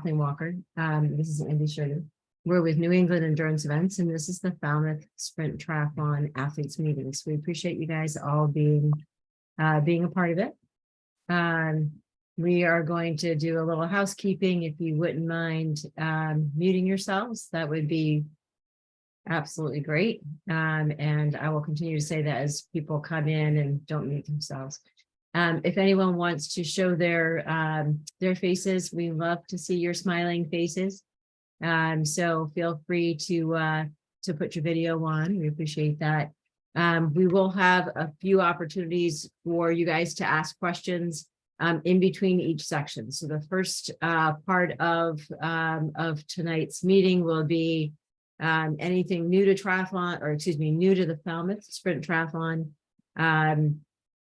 Kathleen Walker. This is Andy Schroeder. We're with New England Endurance Events, and this is the Falmouth Sprint Triathlon Athletes Meeting. So we appreciate you guys all being a part of it. We are going to do a little housekeeping. If you wouldn't mind muting yourselves, that would be absolutely great. And I will continue to say that as people come in and don't mute themselves. If anyone wants to show their faces, we love to see your smiling faces. So feel free to put your video on. We appreciate that. We will have a few opportunities for you guys to ask questions in between each section. So the first part of tonight's meeting will be anything new to triathlon, or excuse me, new to the Falmouth Sprint Triathlon,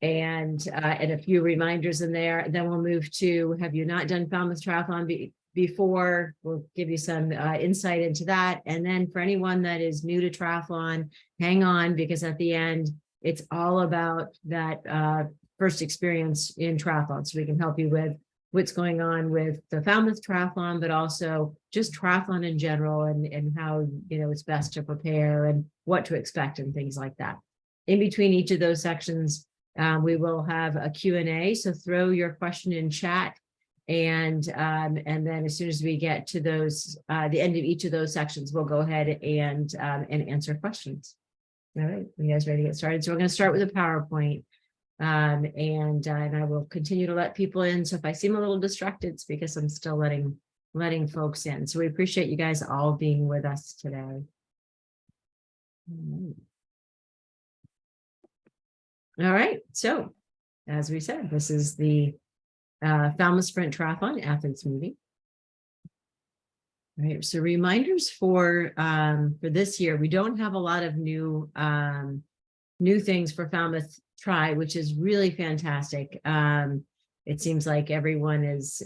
and a few reminders in there. Then we'll move to, have you not done Falmouth Triathlon before? We'll give you some insight into that. And then for anyone that is new to triathlon, hang on, because at the end, it's all about that first experience in triathlon. So we can help you with what's going on with the Falmouth Triathlon, but also just triathlon in general, and how, it's best to prepare and what to expect and things like that. In between each of those sections, we will have a Q&A. So throw your question in chat. And then as soon as we get to those, the end of each of those sections, we'll go ahead and answer questions. All right, you guys ready to get started? So we're going to start with a PowerPoint. And I will continue to let people in. So if I seem a little distracted, it's because I'm still letting folks in. So we appreciate you guys all being with us today. All right. So as we said, this is the Falmouth Sprint Triathlon Athletes Meeting. All right. So reminders for this year, we don't have a lot of new things for Falmouth Tri, which is really fantastic. It seems like everyone is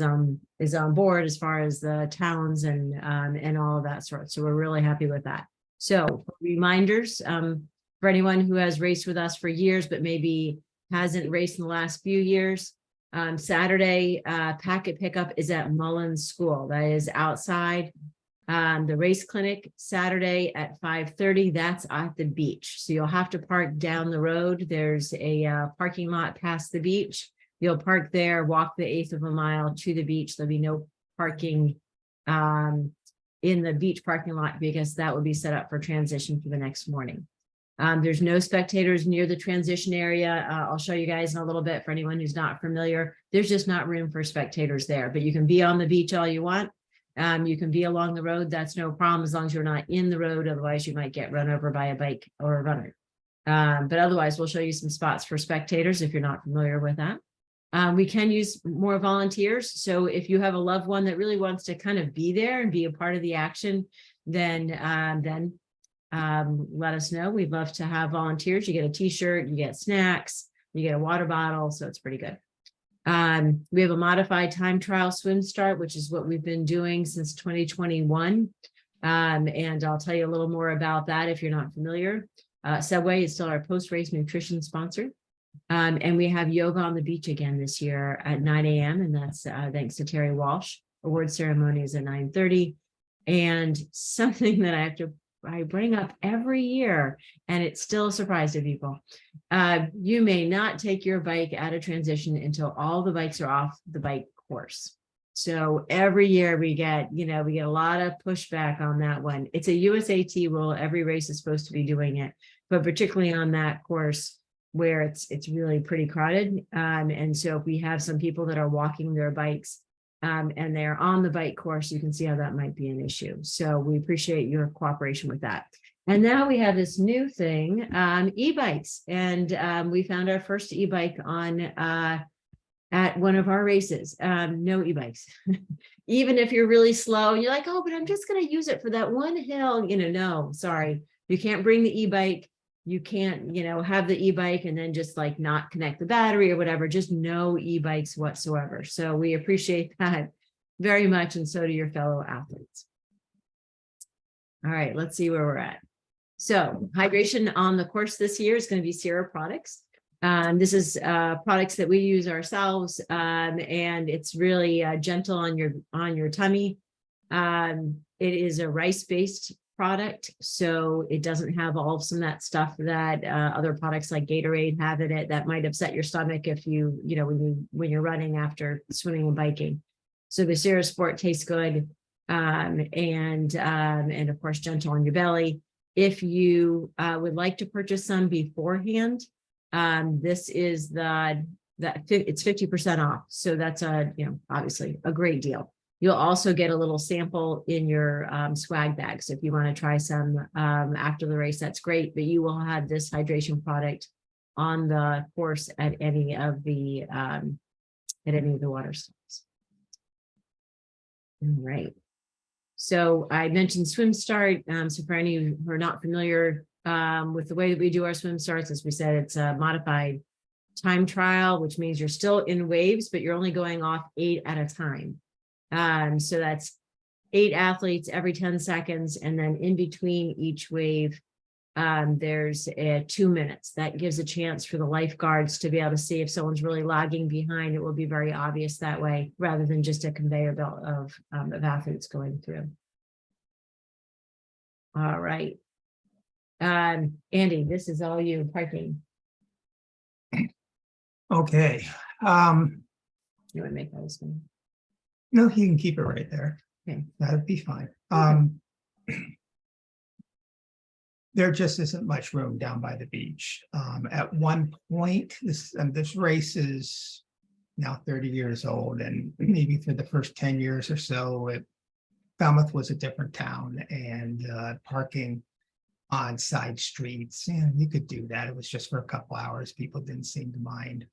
on board as far as the towns and all of that sort. So we're really happy with that. So reminders for anyone who has raced with us for years, but maybe hasn't raced in the last few years. Saturday packet pickup is at Mullins School. That is outside. The race clinic Saturday at 5:30, that's at the beach. So you'll have to park down the road. There's a parking lot past the beach. You'll park there, walk the 1/8 of a mile to the beach. There'll be no parking in the beach parking lot, because that will be set up for transition for the next morning. There's no spectators near the transition area. I'll show you guys in a little bit for anyone who's not familiar. There's just not room for spectators there, but you can be on the beach all you want. You can be along the road. That's no problem, as long as you're not in the road. Otherwise, you might get run over by a bike or a runner. But otherwise, we'll show you some spots for spectators if you're not familiar with that. We can use more volunteers. So if you have a loved one that really wants to kind of be there and be a part of the action, then let us know. We'd love to have volunteers. You get a t-shirt, you get snacks, you get a water bottle. So it's pretty good. We have a modified time trial swim start, which is what we've been doing since 2021. And I'll tell you a little more about that if you're not familiar. Subway is still our post-race nutrition sponsor. And we have yoga on the beach again this year at 9 a.m. And that's thanks to Terry Walsh. Award ceremony is at 9:30. And something that I bring up every year, and it's still a surprise to people. You may not take your bike out of transition until all the bikes are off the bike course. So every year we get a lot of pushback on that one. It's a USAT rule. Every race is supposed to be doing it, but particularly on that course where it's really pretty crowded. And so if we have some people that are walking their bikes, and they're on the bike course, you can see how that might be an issue. So we appreciate your cooperation with that. And now we have this new thing, e-bikes. And we found our first e-bike on at one of our races. No e-bikes. Even if you're really slow, and you're like, oh, but I'm just going to use it for that one hill. No, sorry. You can't bring the e-bike. You can't, have the e-bike and then just like not connect the battery or whatever, just no e-bikes whatsoever. So we appreciate that very much. And so do your fellow athletes. All right, let's see where we're at. So hydration on the course this year is going to be Sierra Products. This is products that we use ourselves, and it's really gentle on your tummy. It is a rice-based product, so it doesn't have all of some of that stuff that other products like Gatorade have in it that might upset your stomach if when you're running after swimming and biking. So the Sierra Sport tastes good, and of course gentle on your belly. If you would like to purchase some beforehand, this is it's 50% off. So that's obviously a great deal. You'll also get a little sample in your swag bag. So if you want to try some after the race, that's great. But you will have this hydration product on the course at any of the water stops. All right. So I mentioned Swim Start. So for any who are not familiar with the way that we do our swim starts, as we said, it's a modified time trial, which means you're still in waves, but you're only going off 8 at a time. So that's 8 athletes every 10 seconds. And then in between each wave, there's 2 minutes. That gives a chance for the lifeguards to be able to see if someone's really lagging behind. It will be very obvious that way, rather than just a conveyor belt of athletes going through. All right. Andy, this is all you, parking. Okay. You want to make that one? No, you can keep it right there. Okay. That'd be fine. There just isn't much room down by the beach. At one point, this race is now 30 years old, and maybe for the first 10 years or so, Falmouth was a different town, and parking on side streets, and you could do that. It was just for a couple hours. People didn't seem to mind.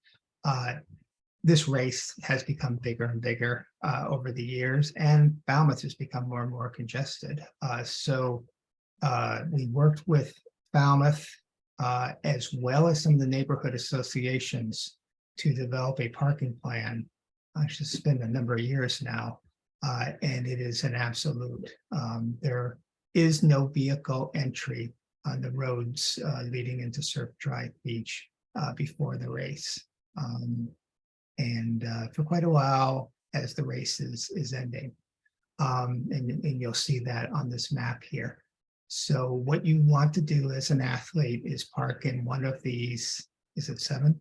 This race has become bigger and bigger over the years, and Falmouth has become more and more congested. So we worked with Falmouth as well as some of the neighborhood associations to develop a parking plan. Actually, it's been a number of years now, and it is an absolute. There is no vehicle entry on the roads leading into Surf Drive Beach before the race. And for quite a while, as the race is ending, and you'll see that on this map here. So what you want to do as an athlete is park in one of these, is it 7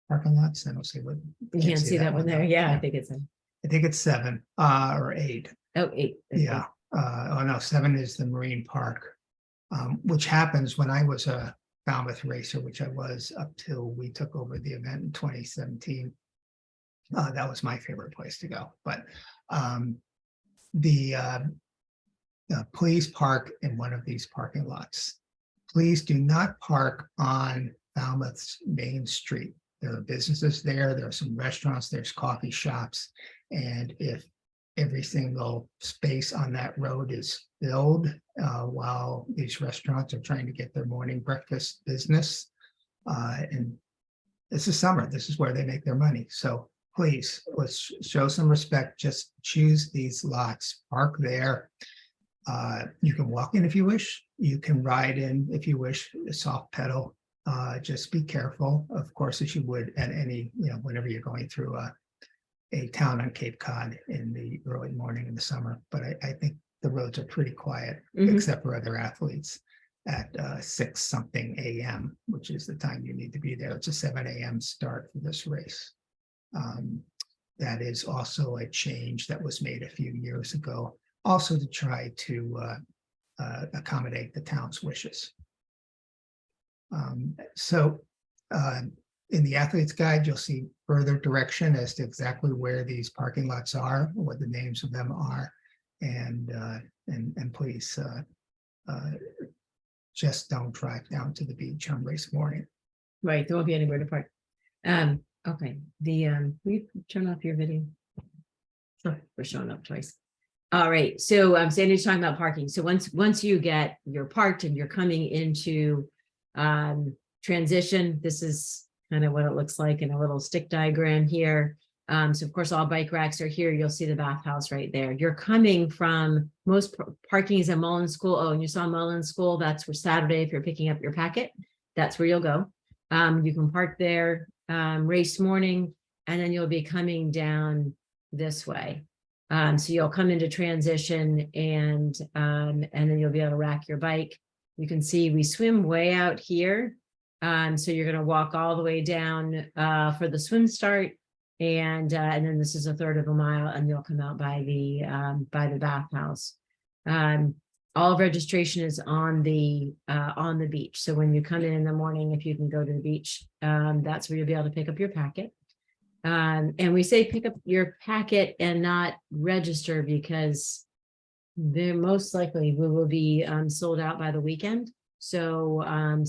parking lots? I don't see what. You can't see that one there. Yeah, I think it's 7 or 8. Oh, 8. Yeah. Oh no, 7 is the Marine Park, which happens when I was a Falmouth racer, which I was up till we took over the event in 2017. That was my favorite place to go. But please park in one of these parking lots. Please do not park on Falmouth's main street. There are businesses there. There are some restaurants. There's coffee shops. And if every single space on that road is filled while these restaurants are trying to get their morning breakfast business, and this is summer, this is where they make their money. So please, let's show some respect. Just choose these lots, park there. You can walk in if you wish. You can ride in if you wish, a soft pedal. Just be careful, of course, as you would at any, whenever you're going through a town on Cape Cod in the early morning in the summer. But I think the roads are pretty quiet, except for other athletes at 6-something a.m., which is the time you need to be there. It's a 7 a.m. start for this race. That is also a change that was made a few years ago, also to try to accommodate the town's wishes. In the athlete's guide, you'll see further direction as to exactly where these parking lots are, what the names of them are, and please just don't drive down to the beach on race morning. Right, there won't be anywhere to park. Okay, will you turn off your video? Sure. We're showing up twice. All right, so Sandy's talking about parking. So once you're parked and you're coming into transition, this is kind of what it looks like in a little stick diagram here. So of course, all bike racks are here. You'll see the bathhouse right there. You're coming from most parking is at Mullen School. Oh, and you saw Mullen School. That's for Saturday. If you're picking up your packet, that's where you'll go. You can park there, race morning, and then you'll be coming down this way. So you'll come into transition and then you'll be able to rack your bike. You can see we swim way out here. So you're going to walk all the way down for the swim start. And then this is a third of a mile, and you'll come out by the bathhouse. All of registration is on the beach. So when you come in the morning, if you can go to the beach, that's where you'll be able to pick up your packet. And we say pick up your packet and not register, because they're most likely we will be sold out by the weekend. So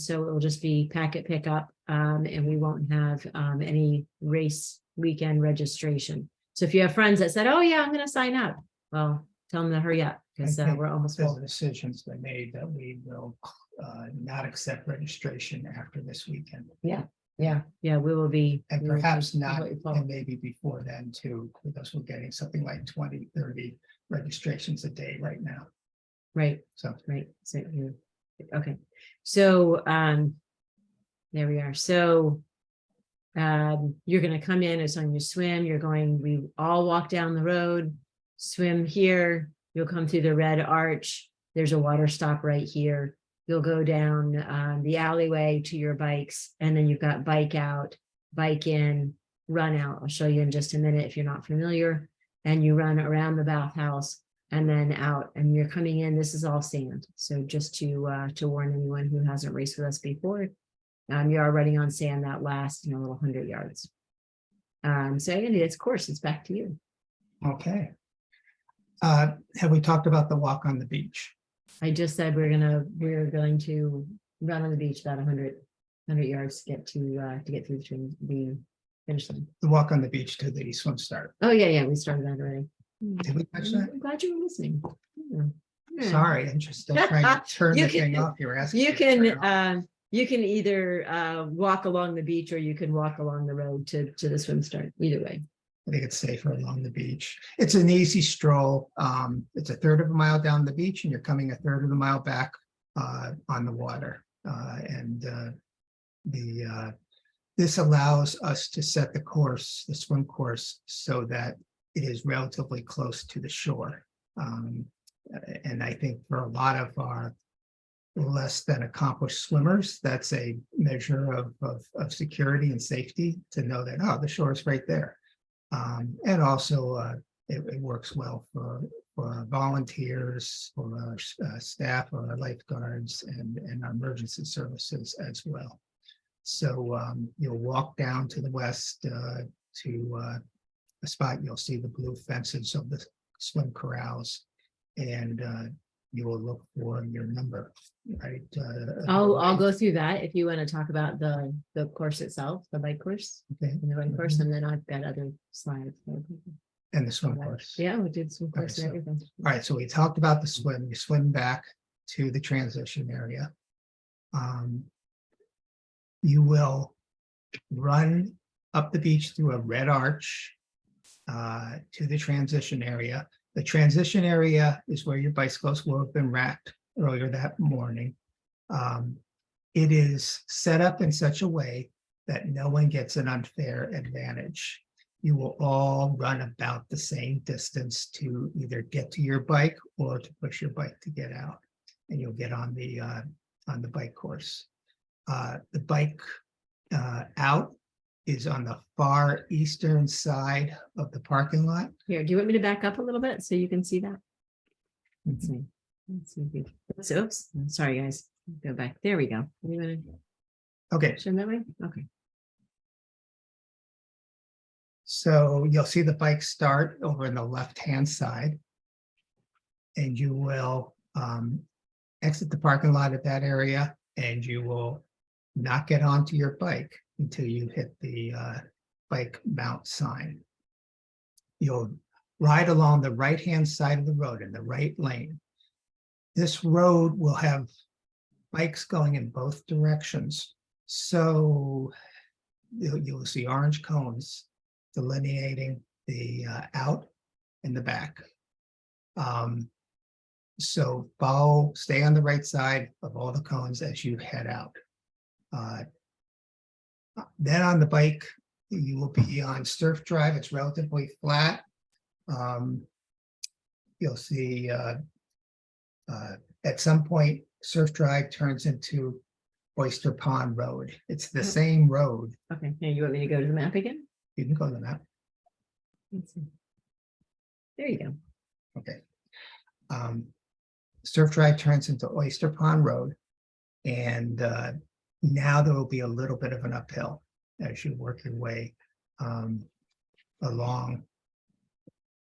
it'll just be packet pickup, and we won't have any race weekend registration. So if you have friends that said, oh yeah, I'm going to sign up, well, tell them to hurry up, because I think we're almost There's full. a decision's been made that we will not accept registration after this weekend. Yeah, we will be. And we will be perhaps not, completely full. and maybe before then too, because we're getting something like 20, 30 registrations a day right now. Right. So Right. So okay. So there we are. So you're going to come in, it's on your swim. We all walk down the road, swim here. You'll come through the red arch. There's a water stop right here. You'll go down the alleyway to your bikes, and then you've got bike out, bike in, run out. I'll show you in just a minute if you're not familiar. And you run around the bathhouse and then out, and you're coming in. This is all sand. So just to warn anyone who hasn't raced with us before, you are running on sand that last, little 100 yards. So Andy, it's course. It's back to you. okay. Have we talked about the walk on the beach? I just said we're going to run on the beach about 100 yards to get through the finish line. The walk on the beach to the swim start. Oh yeah, we started that already. Did we touch that? I'm glad you were listening. Yeah. Sorry, I'm just still trying to turn You the thing can- off. You were asking. You me to turn it off. can either walk along the beach, or you can walk along the road to the swim start. Either way. I think it's safer along the beach. It's an easy stroll. It's a third of a mile down the beach, and you're coming a third of a mile back on the water. This allows us to set the course, the swim course, so that it is relatively close to the shore. And I think for a lot of our less than accomplished swimmers, that's a measure of security and safety, to know that, oh, the shore is right there. And also it works well for our volunteers, for our staff, or our lifeguards, and our emergency services as well. So you'll walk down to the west to a spot. You'll see the blue fences of the swim corrals, and you will look for your number, right? I'll go through that if you want to talk about the course itself, the bike course, Okay. and the run course, and then I've got other slides. And the swim course. Yeah, we did some course and so- everything. All right, so we talked about the swim. You swim back to the transition area. You will run up the beach through a red arch to the transition area. The transition area is where your bicycles will have been racked earlier that morning. It is set up in such a way that no one gets an unfair advantage. You will all run about the same distance to either get to your bike or to push your bike to get out, and you'll get on the bike course. The bike out is on the far eastern side of the parking lot. Here, do you want me to back up a little bit so you can see that? Let's see. Let's see. Oops, sorry, guys. Go back. There we go. You want to Okay, show them that way? Okay. so you'll see the bike start over in the left-hand side, and you will exit the parking lot at that area, and you will not get onto your bike until you hit the bike mount sign. You'll ride along the right-hand side of the road in the right lane. This road will have bikes going in both directions. So you'll see orange cones delineating the out and the back. So stay on the right side of all the cones as you head out. Then on the bike, you will be on Surf Drive. It's relatively flat. You'll see at some point, Surf Drive turns into Oyster Pond Road. It's the same road. Okay, now you want me to go to the map again? You can go to the map. Let's see. There you go. Okay. Surf Drive turns into Oyster Pond Road. And now there will be a little bit of an uphill as you work your way along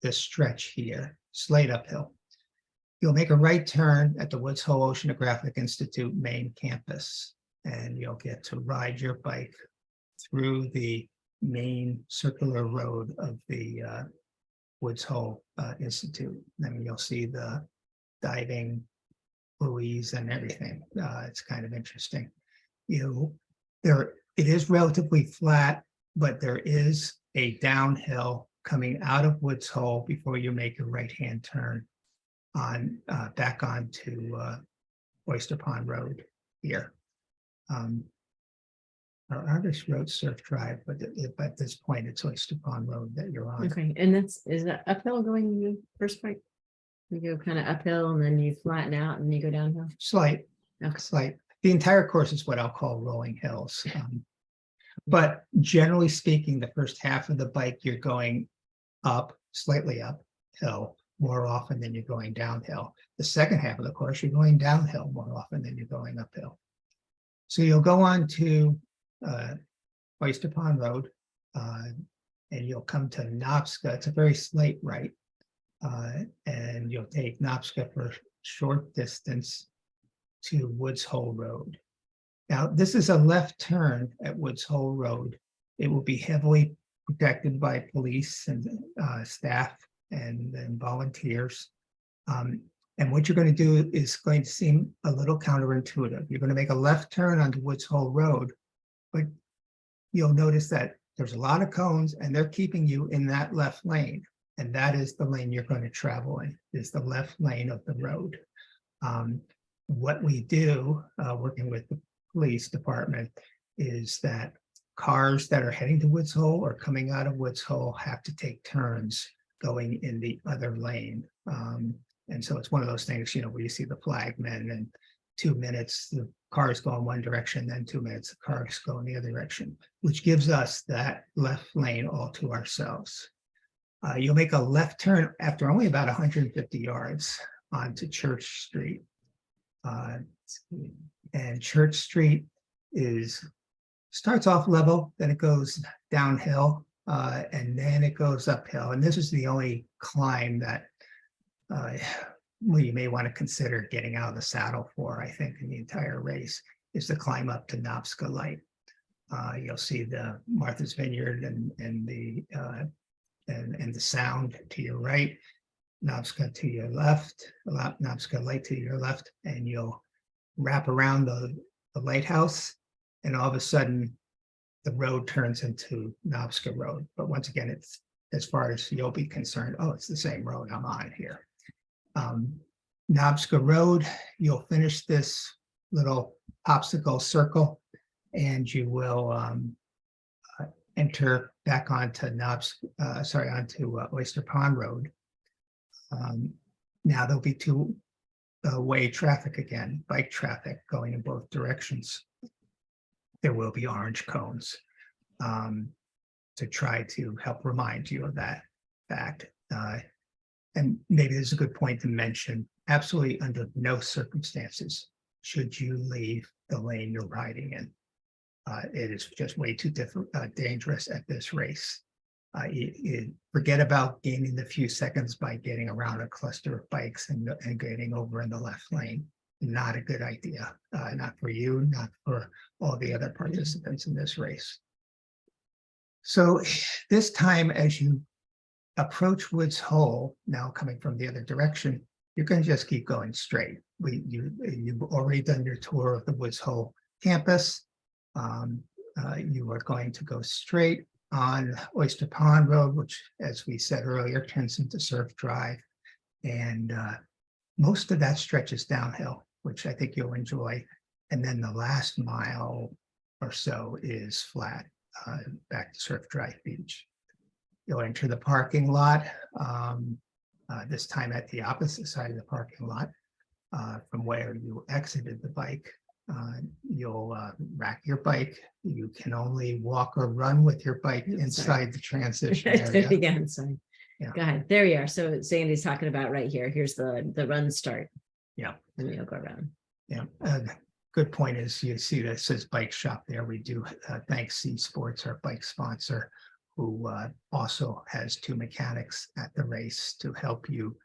this stretch here, slight uphill. You'll make a right turn at the Woods Hole Oceanographic Institute main campus, and you'll get to ride your bike through the main circular road of the Woods Hole Institute. Then you'll see the diving buoys and everything. It's kind of interesting. It is relatively flat, but there is a downhill coming out of Woods Hole before you make your right-hand turn on back onto Oyster Pond Road here. Our artist wrote Surf Drive, but at this point it's Oyster Pond Road that you're on. Okay, and is that uphill going the first part? You go kind of uphill and then you flatten out and you go downhill? Slight. Okay. Slight. The entire course is what I'll call rolling hills. But generally speaking, the first half of the bike, you're going up, slightly uphill more often than you're going downhill. The second half of the course, you're going downhill more often than you're going uphill. So you'll go on to Oyster Pond Road, and you'll come to Nopska. It's a very slight right. And you'll take Nopska for a short distance to Woods Hole Road. Now, this is a left turn at Woods Hole Road. It will be heavily protected by police and staff and volunteers. And what you're going to do is going to seem a little counterintuitive. You're going to make a left turn onto Woods Hole Road, but you'll notice that there's a lot of cones and they're keeping you in that left lane. And that is the lane you're going to travel in, is the left lane of the road. What we do, working with the police department, is that cars that are heading to Woods Hole or coming out of Woods Hole have to take turns going in the other lane. And so it's one of those things, where you see the flagmen and 2 minutes, the cars go in one direction, then 2 minutes, the cars go in the other direction, which gives us that left lane all to ourselves. You'll make a left turn after only about 150 yards onto Church Street. And Church Street starts off level, then it goes downhill, and then it goes uphill. And this is the only climb that you may want to consider getting out of the saddle for, I think, in the entire race, is the climb up to Nopska Light. You'll see the Martha's Vineyard and the Sound to your right, Nopska to your left, Nopska Light to your left, and you'll wrap around the lighthouse, and all of a sudden the road turns into Nopska Road. But once again, it's, as far as you'll be concerned, it's the same road I'm on here. Nopska Road, you'll finish this little popsicle circle, and you will enter back onto onto Oyster Pond Road. Now there'll be two-way traffic again, bike traffic going in both directions. There will be orange cones to try to help remind you of that fact. And maybe this is a good point to mention, absolutely under no circumstances should you leave the lane you're riding in. It is just way too dangerous at this race. You forget about gaining the few seconds by getting around a cluster of bikes and getting over in the left lane. Not a good idea, not for you, not for all the other participants in this race. So this time, as you approach Woods Hole, now coming from the other direction, you're going to just keep going straight. You've already done your tour of the Woods Hole campus. You are going to go straight on Oyster Pond Road, which, as we said earlier, turns into Surf Drive. And most of that stretch is downhill, which I think you'll enjoy. And then the last mile, or so is flat, back to Surf Drive Beach. You'll enter the parking lot, this time at the opposite side of the parking lot, from where you exited the bike. You'll rack your bike. You can only walk or run with your bike inside the transition area. Again, sorry. Yeah. Go ahead. There you are. So Sandy's talking about right here. Here's the run start. Yeah. And you'll go around. Yeah. Good point is you see that says bike shop there. We do thank C Sports, our bike sponsor, who also has 2 mechanics at the race to help you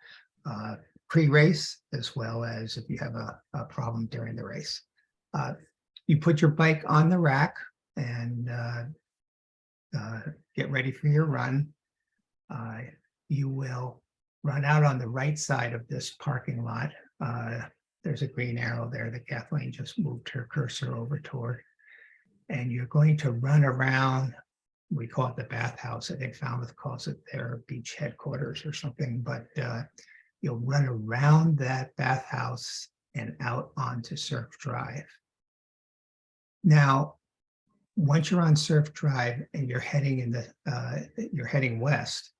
pre-race, as well as if you have a problem during the race. You put your bike on the rack and get ready for your run. You will run out on the right side of this parking lot. There's a green arrow there that Kathleen just moved her cursor over toward. And you're going to run around, we call it the bathhouse. I think Falmouth calls it their beach headquarters or something, but you'll run around that bathhouse and out onto Surf Drive. Now, once you're on Surf Drive and you're heading you're heading west,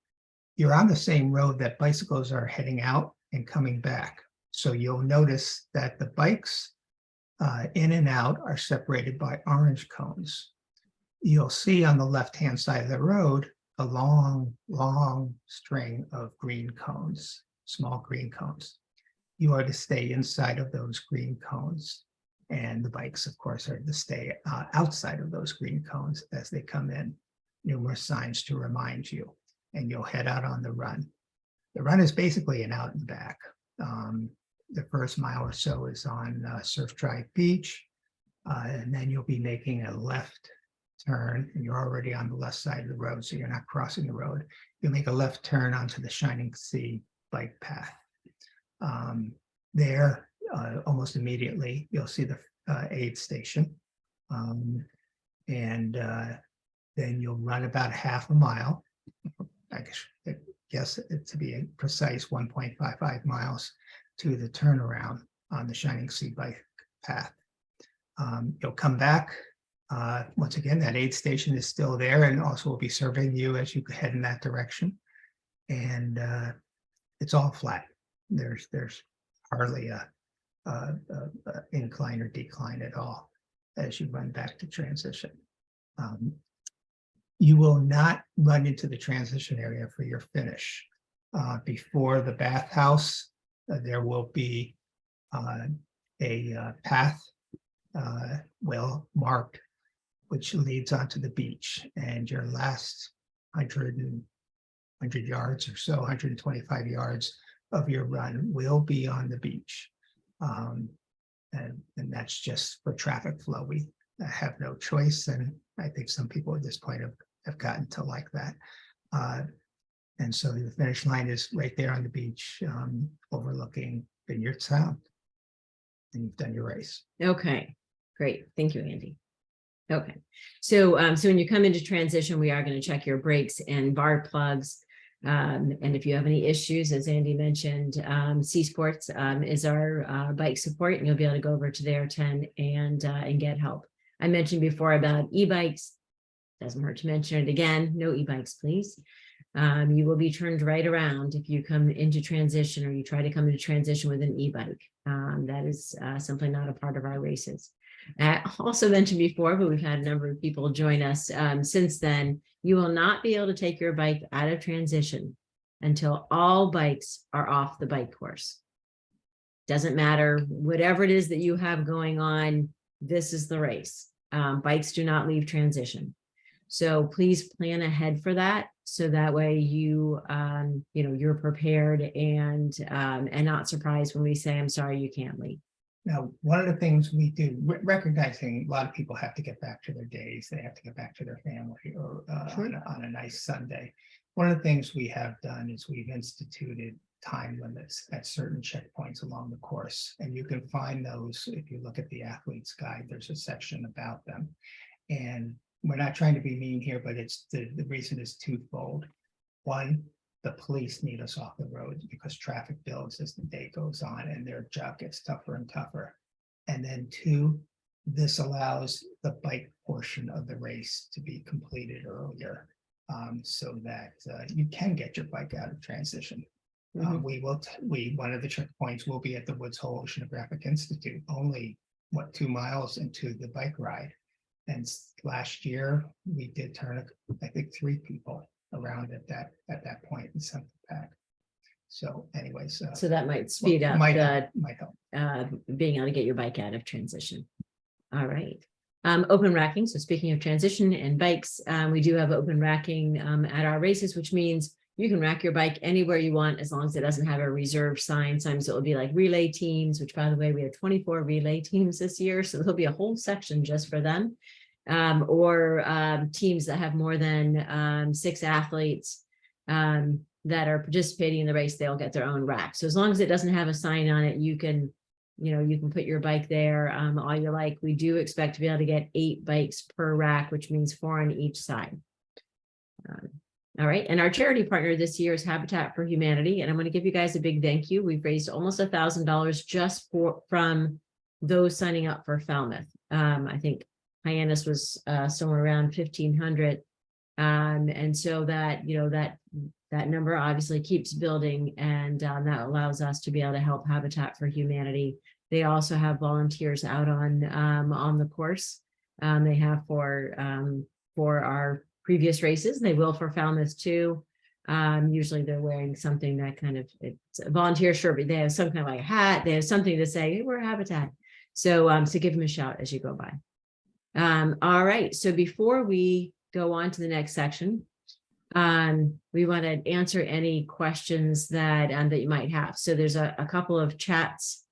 you're on the same road that bicycles are heading out and coming back. So you'll notice that the bikes in and out are separated by orange cones. You'll see on the left-hand side of the road a long, long string of green cones, small green cones. You are to stay inside of those green cones. And the bikes, of course, are to stay outside of those green cones as they come in. Numerous signs to remind you, and you'll head out on the run. The run is basically an out and back. The first mile or so is on Surf Drive Beach, and then you'll be making a left turn, and you're already on the left side of the road, so you're not crossing the road. You'll make a left turn onto the Shining Sea bike path. There, almost immediately, you'll see the aid station, and then you'll run about half a mile. I guess it to be precise, 1.55 miles to the turnaround on the Shining Sea bike path. You'll come back. Once again, that aid station is still there and also will be serving you as you head in that direction. And it's all flat. There's hardly a incline or decline at all as you run back to transition. You will not run into the transition area for your finish. Before the bathhouse, there will be a path well marked, which leads onto the beach, and your last 100 yards or so, 125 yards of your run will be on the beach. And that's just for traffic flow. We have no choice, and I think some people at this point have gotten to like that. And so the finish line is right there on the beach, overlooking Vineyard Sound, and you've done your race. Okay, great. Thank you, Andy. Okay, so when you come into transition, we are going to check your brakes and bar plugs. And if you have any issues, as Andy mentioned, C Sports is our bike support, and you'll be able to go over to their 10 and get help. I mentioned before about e-bikes. Doesn't hurt to mention it again. No e-bikes, please. You will be turned right around if you come into transition, or you try to come into transition with an e-bike. That is simply not a part of our races. Also mentioned before, but we've had a number of people join us since then. You will not be able to take your bike out of transition until all bikes are off the bike course. Doesn't matter, whatever it is that you have going on, this is the race. Bikes do not leave transition. So please plan ahead for that, so that way you're prepared and not surprised when we say, I'm sorry, you can't leave. Now, one of the things we do, recognizing a lot of people have to get back to their days, they have to get back to their family, or on a nice Sunday. One of the things we have done is we've instituted time limits at certain checkpoints along the course. And you can find those if you look at the athlete's guide. There's a section about them. And we're not trying to be mean here, but it's the reason is twofold. One, the police need us off the roads because traffic builds as the day goes on and their job gets tougher and tougher. And then two, This allows the bike portion of the race to be completed earlier, so that you can get your bike out of transition. Mhm. One of the checkpoints will be at the Woods Hole Oceanographic Institute, only 2 miles into the bike ride. And last year, we did turn, I think, 3 people around at that point and sent it back. So anyways. So that might speed up Might the help. being able to get your bike out of transition. All right. Open racking. So speaking of transition and bikes, we do have open racking at our races, which means you can rack your bike anywhere you want as long as it doesn't have a reserve sign. Sometimes it will be like relay teams, which by the way, we have 24 relay teams this year. So there'll be a whole section just for them. Or teams that have more than 6 athletes that are participating in the race, they'll get their own rack. So as long as it doesn't have a sign on it, you can put your bike there all you like. We do expect to be able to get 8 bikes per rack, which means 4 on each side. All right. And our charity partner this year is Habitat for Humanity. And I'm going to give you guys a big thank you. We've raised almost $1,000 just from those signing up for Falmouth. I think Hyannis was somewhere around 1,500. And so that, that number obviously keeps building, and that allows us to be able to help Habitat for Humanity. They also have volunteers out on the course. They have for our previous races. They will for Falmouth too. Usually they're wearing something that kind of, it's a volunteer shirt, but they have some kind of like a hat. They have something to say, hey, we're Habitat. So give them a shout as you go by. All right. So before we go on to the next section, we want to answer any questions that you might have. So there's a couple of chats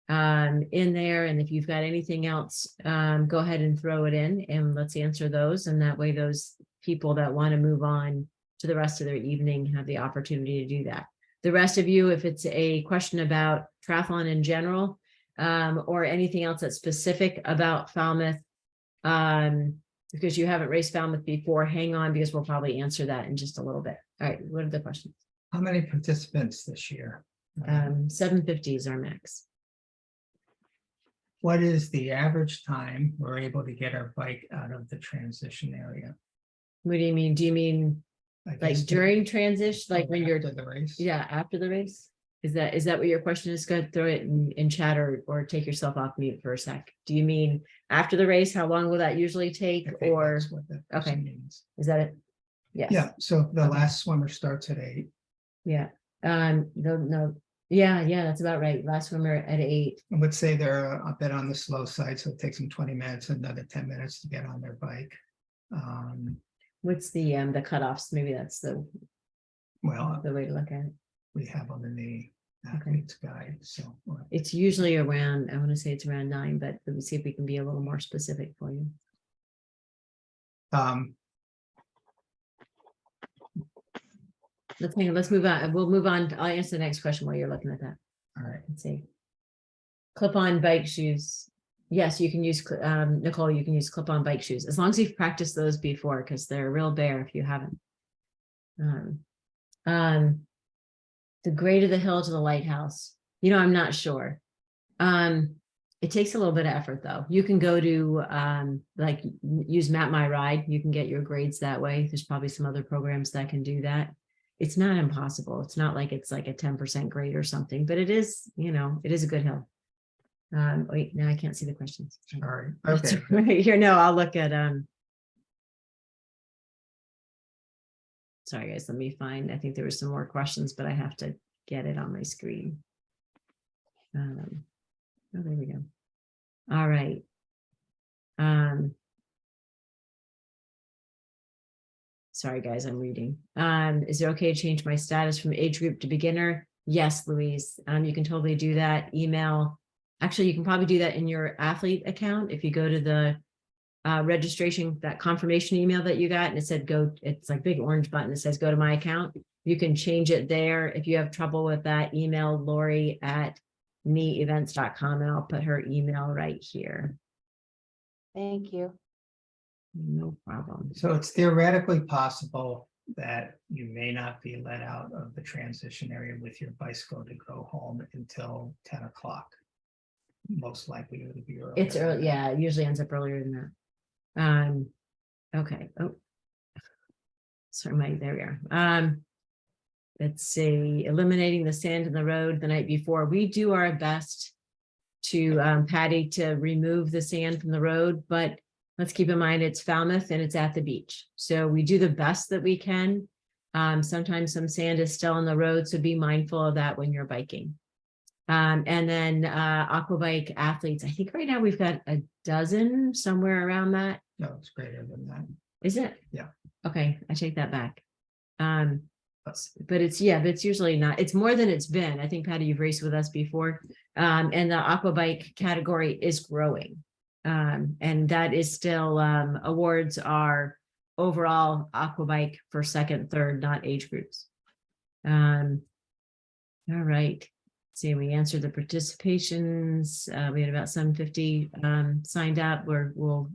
in there, and if you've got anything else, go ahead and throw it in and let's answer those. And that way those people that want to move on to the rest of their evening have the opportunity to do that. The rest of you, if it's a question about triathlon in general, or anything else that's specific about Falmouth, because you haven't raced Falmouth before, hang on, because we'll probably answer that in just a little bit. All right, what are the questions? How many participants this year? 750 is our max. What is the average time we're able to get our bike out of the transition area? What do you mean? Do you mean I like guess during transition, like when you're after the race? Yeah, after the race? Is that what your question is? Go ahead, throw it in chat or take yourself off mute for a sec. Do you mean after the race? How long will that usually take? I think Or that's what that person okay. means. Is that it? Yes. Yeah, so the Okay. last swimmer starts at 8. Yeah. No. Yeah, that's about right. Last swimmer at 8. I would say they're a bit on the slow side, so it takes them 20 minutes, another 10 minutes to get on their bike. What's the cutoffs? Maybe that's the Well, way to look at it. we have them in the athlete's guide, so. It's usually around, I want to say it's around 9, but let me see if we can be a little more specific for you. Let's move on. We'll move on. I'll answer the next question while you're looking at that. All right. Let's see. Clip-on bike shoes. Yes, you can use, Nicole, you can use clip-on bike shoes as long as you've practiced those before, because they're a real bear if you haven't. The grade of the hill to the lighthouse. I'm not sure. It takes a little bit of effort though. You can go to like use Map My Ride. You can get your grades that way. There's probably some other programs that can do that. It's not impossible. It's not like it's like a 10% grade or something, but it is, it is a good hill. Wait, now I can't see the questions. All right. That's Okay. right here. No, I'll look at sorry guys, let me find, I think there were some more questions, but I have to get it on my screen. Oh, there we go. All right. Sorry guys, I'm reading. Is it okay to change my status from age group to beginner? Yes, Louise. You can totally do that. Email. Actually, you can probably do that in your athlete account. If you go to the registration, that confirmation email that you got, and it said go, it's like big orange button that says go to my account. You can change it there. If you have trouble with that, email Lori at neevents.com, and I'll put her email right here. Thank you. No problem. So it's theoretically possible that you may not be let out of the transition area with your bicycle to go home until 10 o'clock. most likely it'll be early. It's early, yeah, it usually ends up earlier than that. Okay, oh. Sorry, there we are. Let's see, eliminating the sand in the road the night before. We do our best to, Patty, to remove the sand from the road, but let's keep in mind it's Falmouth and it's at the beach. So we do the best that we can. Sometimes some sand is still on the road, so be mindful of that when you're biking. And then aquabike athletes, I think right now we've got a dozen, somewhere around that. No, it's greater than that. Is it? Yeah. Okay, I take that back. But it's, yeah, but it's usually not, it's more than it's been. I think, Patty, you've raced with us before. And the aquabike category is growing. And that is still, awards are overall aquabike for second, third, not age groups. All right. See, we answered the participations. We had about 750 signed up. We'll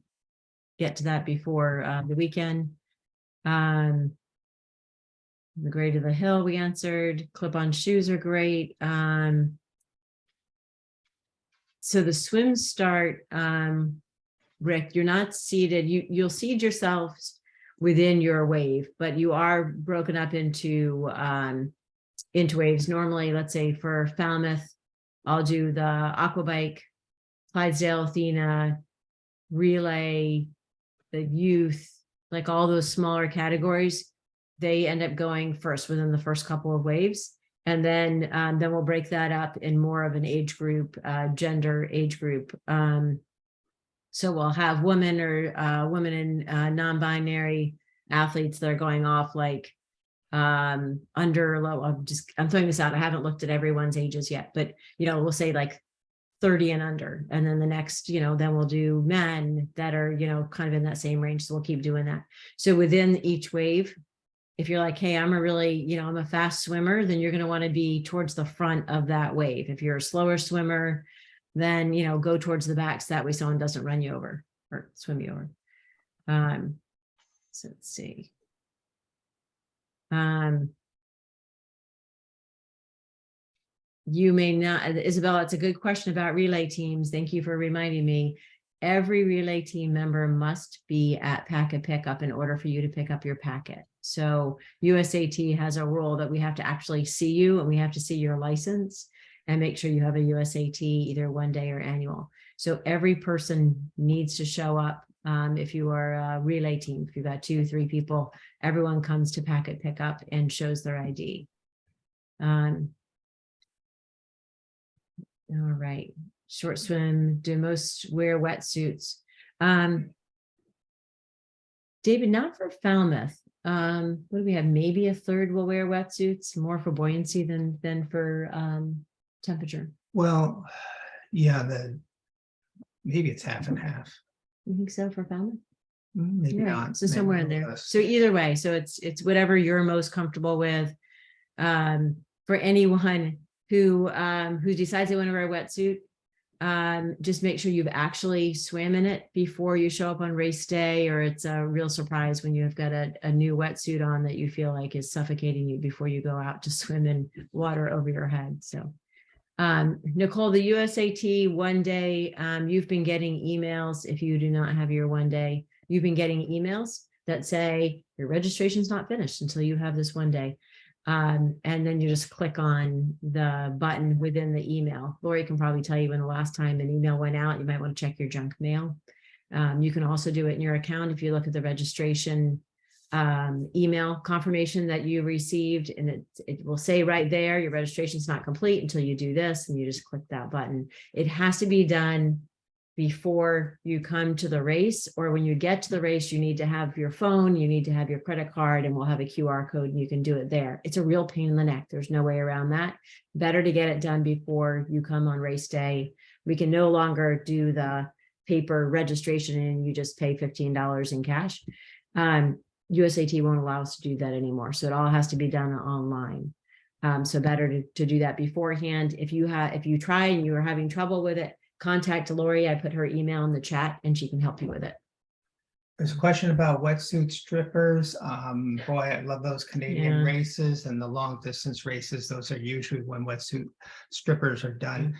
get to that before the weekend. The grade of the hill we answered. Clip-on shoes are great. So the swim start, Rick, you're not seated. You'll seed yourselves within your wave, but you are broken up into waves. Normally, let's say for Falmouth, I'll do the aquabike, Clydesdale, Athena, relay, the youth, like all those smaller categories. They end up going first within the first couple of waves. And then we'll break that up in more of an age group, gender age group. So we'll have women or women and non-binary athletes that are going off like under low. I'm throwing this out. I haven't looked at everyone's ages yet, but we'll say like 30 and under. And then the next, then we'll do men that are, kind of in that same range. So we'll keep doing that. So within each wave, if you're like, hey, I'm a fast swimmer, then you're going to want to be towards the front of that wave. If you're a slower swimmer, then, go towards the back. So that way someone doesn't run you over or swim you over. So let's see. You may not, Isabella, it's a good question about relay teams. Thank you for reminding me. Every relay team member must be at packet pickup in order for you to pick up your packet. So USAT has a rule that we have to actually see you and we have to see your license and make sure you have a USAT either one day or annual. So every person needs to show up. If you are a relay team, if you've got 2-3 people, everyone comes to packet pickup and shows their ID. All right. Short swim, do most wear wetsuits? David, not for Falmouth. What do we have? Maybe a third will wear wetsuits, more for buoyancy than for temperature. Well, yeah, maybe it's half and half. You think so for Falmouth? Maybe Right. not. So maybe somewhere in a little there. less. So either way, so it's whatever you're most comfortable with. For anyone who decides they want to wear a wetsuit, just make sure you've actually swam in it before you show up on race day, or it's a real surprise when you've got a new wetsuit on that you feel like is suffocating you before you go out to swim in water over your head. So Nicole, the USAT one day, you've been getting emails. If you do not have your one day, you've been getting emails that say your registration's not finished until you have this one day. And then you just click on the button within the email. Lori can probably tell you when the last time an email went out. You might want to check your junk mail. You can also do it in your account if you look at the registration email confirmation that you received, and it will say right there, your registration is not complete until you do this, and you just click that button. It has to be done before you come to the race, or when you get to the race, you need to have your phone, you need to have your credit card, and we'll have a QR code and you can do it there. It's a real pain in the neck. There's no way around that. Better to get it done before you come on race day. We can no longer do the paper registration and you just pay $15 in cash. USAT won't allow us to do that anymore. So it all has to be done online. So better to do that beforehand. If you try and you are having trouble with it, contact Lori. I put her email in the chat and she can help you with it. There's a question about wetsuit strippers. Boy, I love those Canadian Yeah. races and the long distance races. Those are usually when wetsuit strippers are done.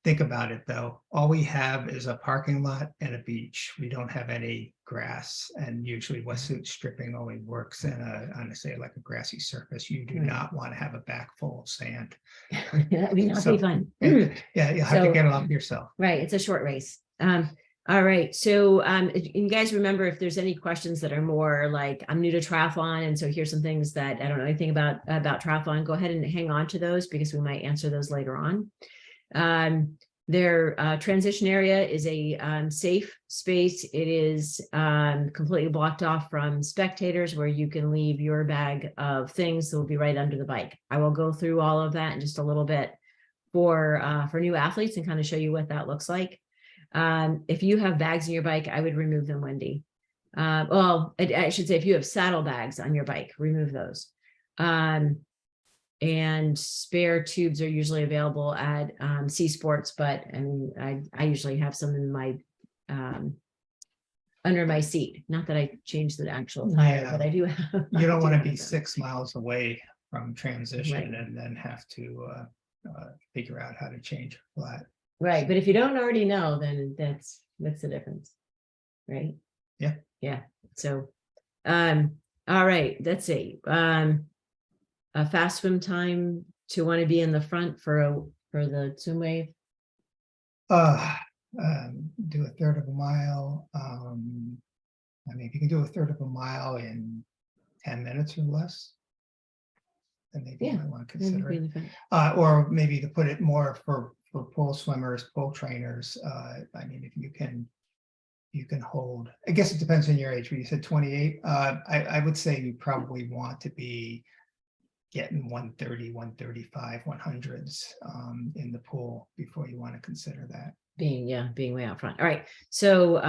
Think about it though. All we have is a parking lot and a beach. We don't have any grass, and usually wetsuit stripping only works in on say like a grassy surface. You do Right. not want to have a back full of sand. That would not So- be fun. Yeah, you have to So- get it off yourself. Right, it's a short race. All right, so you guys remember, if there's any questions that are more like, I'm new to triathlon, and so here's some things that I don't know anything about triathlon, go ahead and hang on to those because we might answer those later on. Their transition area is a safe space. It is completely blocked off from spectators, where you can leave your bag of things that will be right under the bike. I will go through all of that in just a little bit for new athletes and kind of show you what that looks like. If you have bags on your bike, I would remove them, Wendy. Well, I should say, if you have saddlebags on your bike, remove those. And spare tubes are usually available at C Sports, but I mean, I usually have some in my under my seat. Not that I changed the actual tire, Yeah. but I do have. You don't want to be them. 6 miles away from transition Right. and then have to figure out how to change a flat. Right, but if you don't already know, then that's the difference. Right? Yeah. Yeah. So, all right, let's see. A fast swim time to want to be in the front for the swim wave. Do a third of a mile. I mean, if you can do a third of a mile in 10 minutes or less, then maybe you Yeah, might want to Then be consider in it. the front. Or maybe to put it more for pole swimmers, pole trainers. I mean, if you can hold, I guess it depends on your age, but you said 28. I would say you probably want to be getting 130, 135, 100s in the pool before you want to consider that. Being way out front. All right. So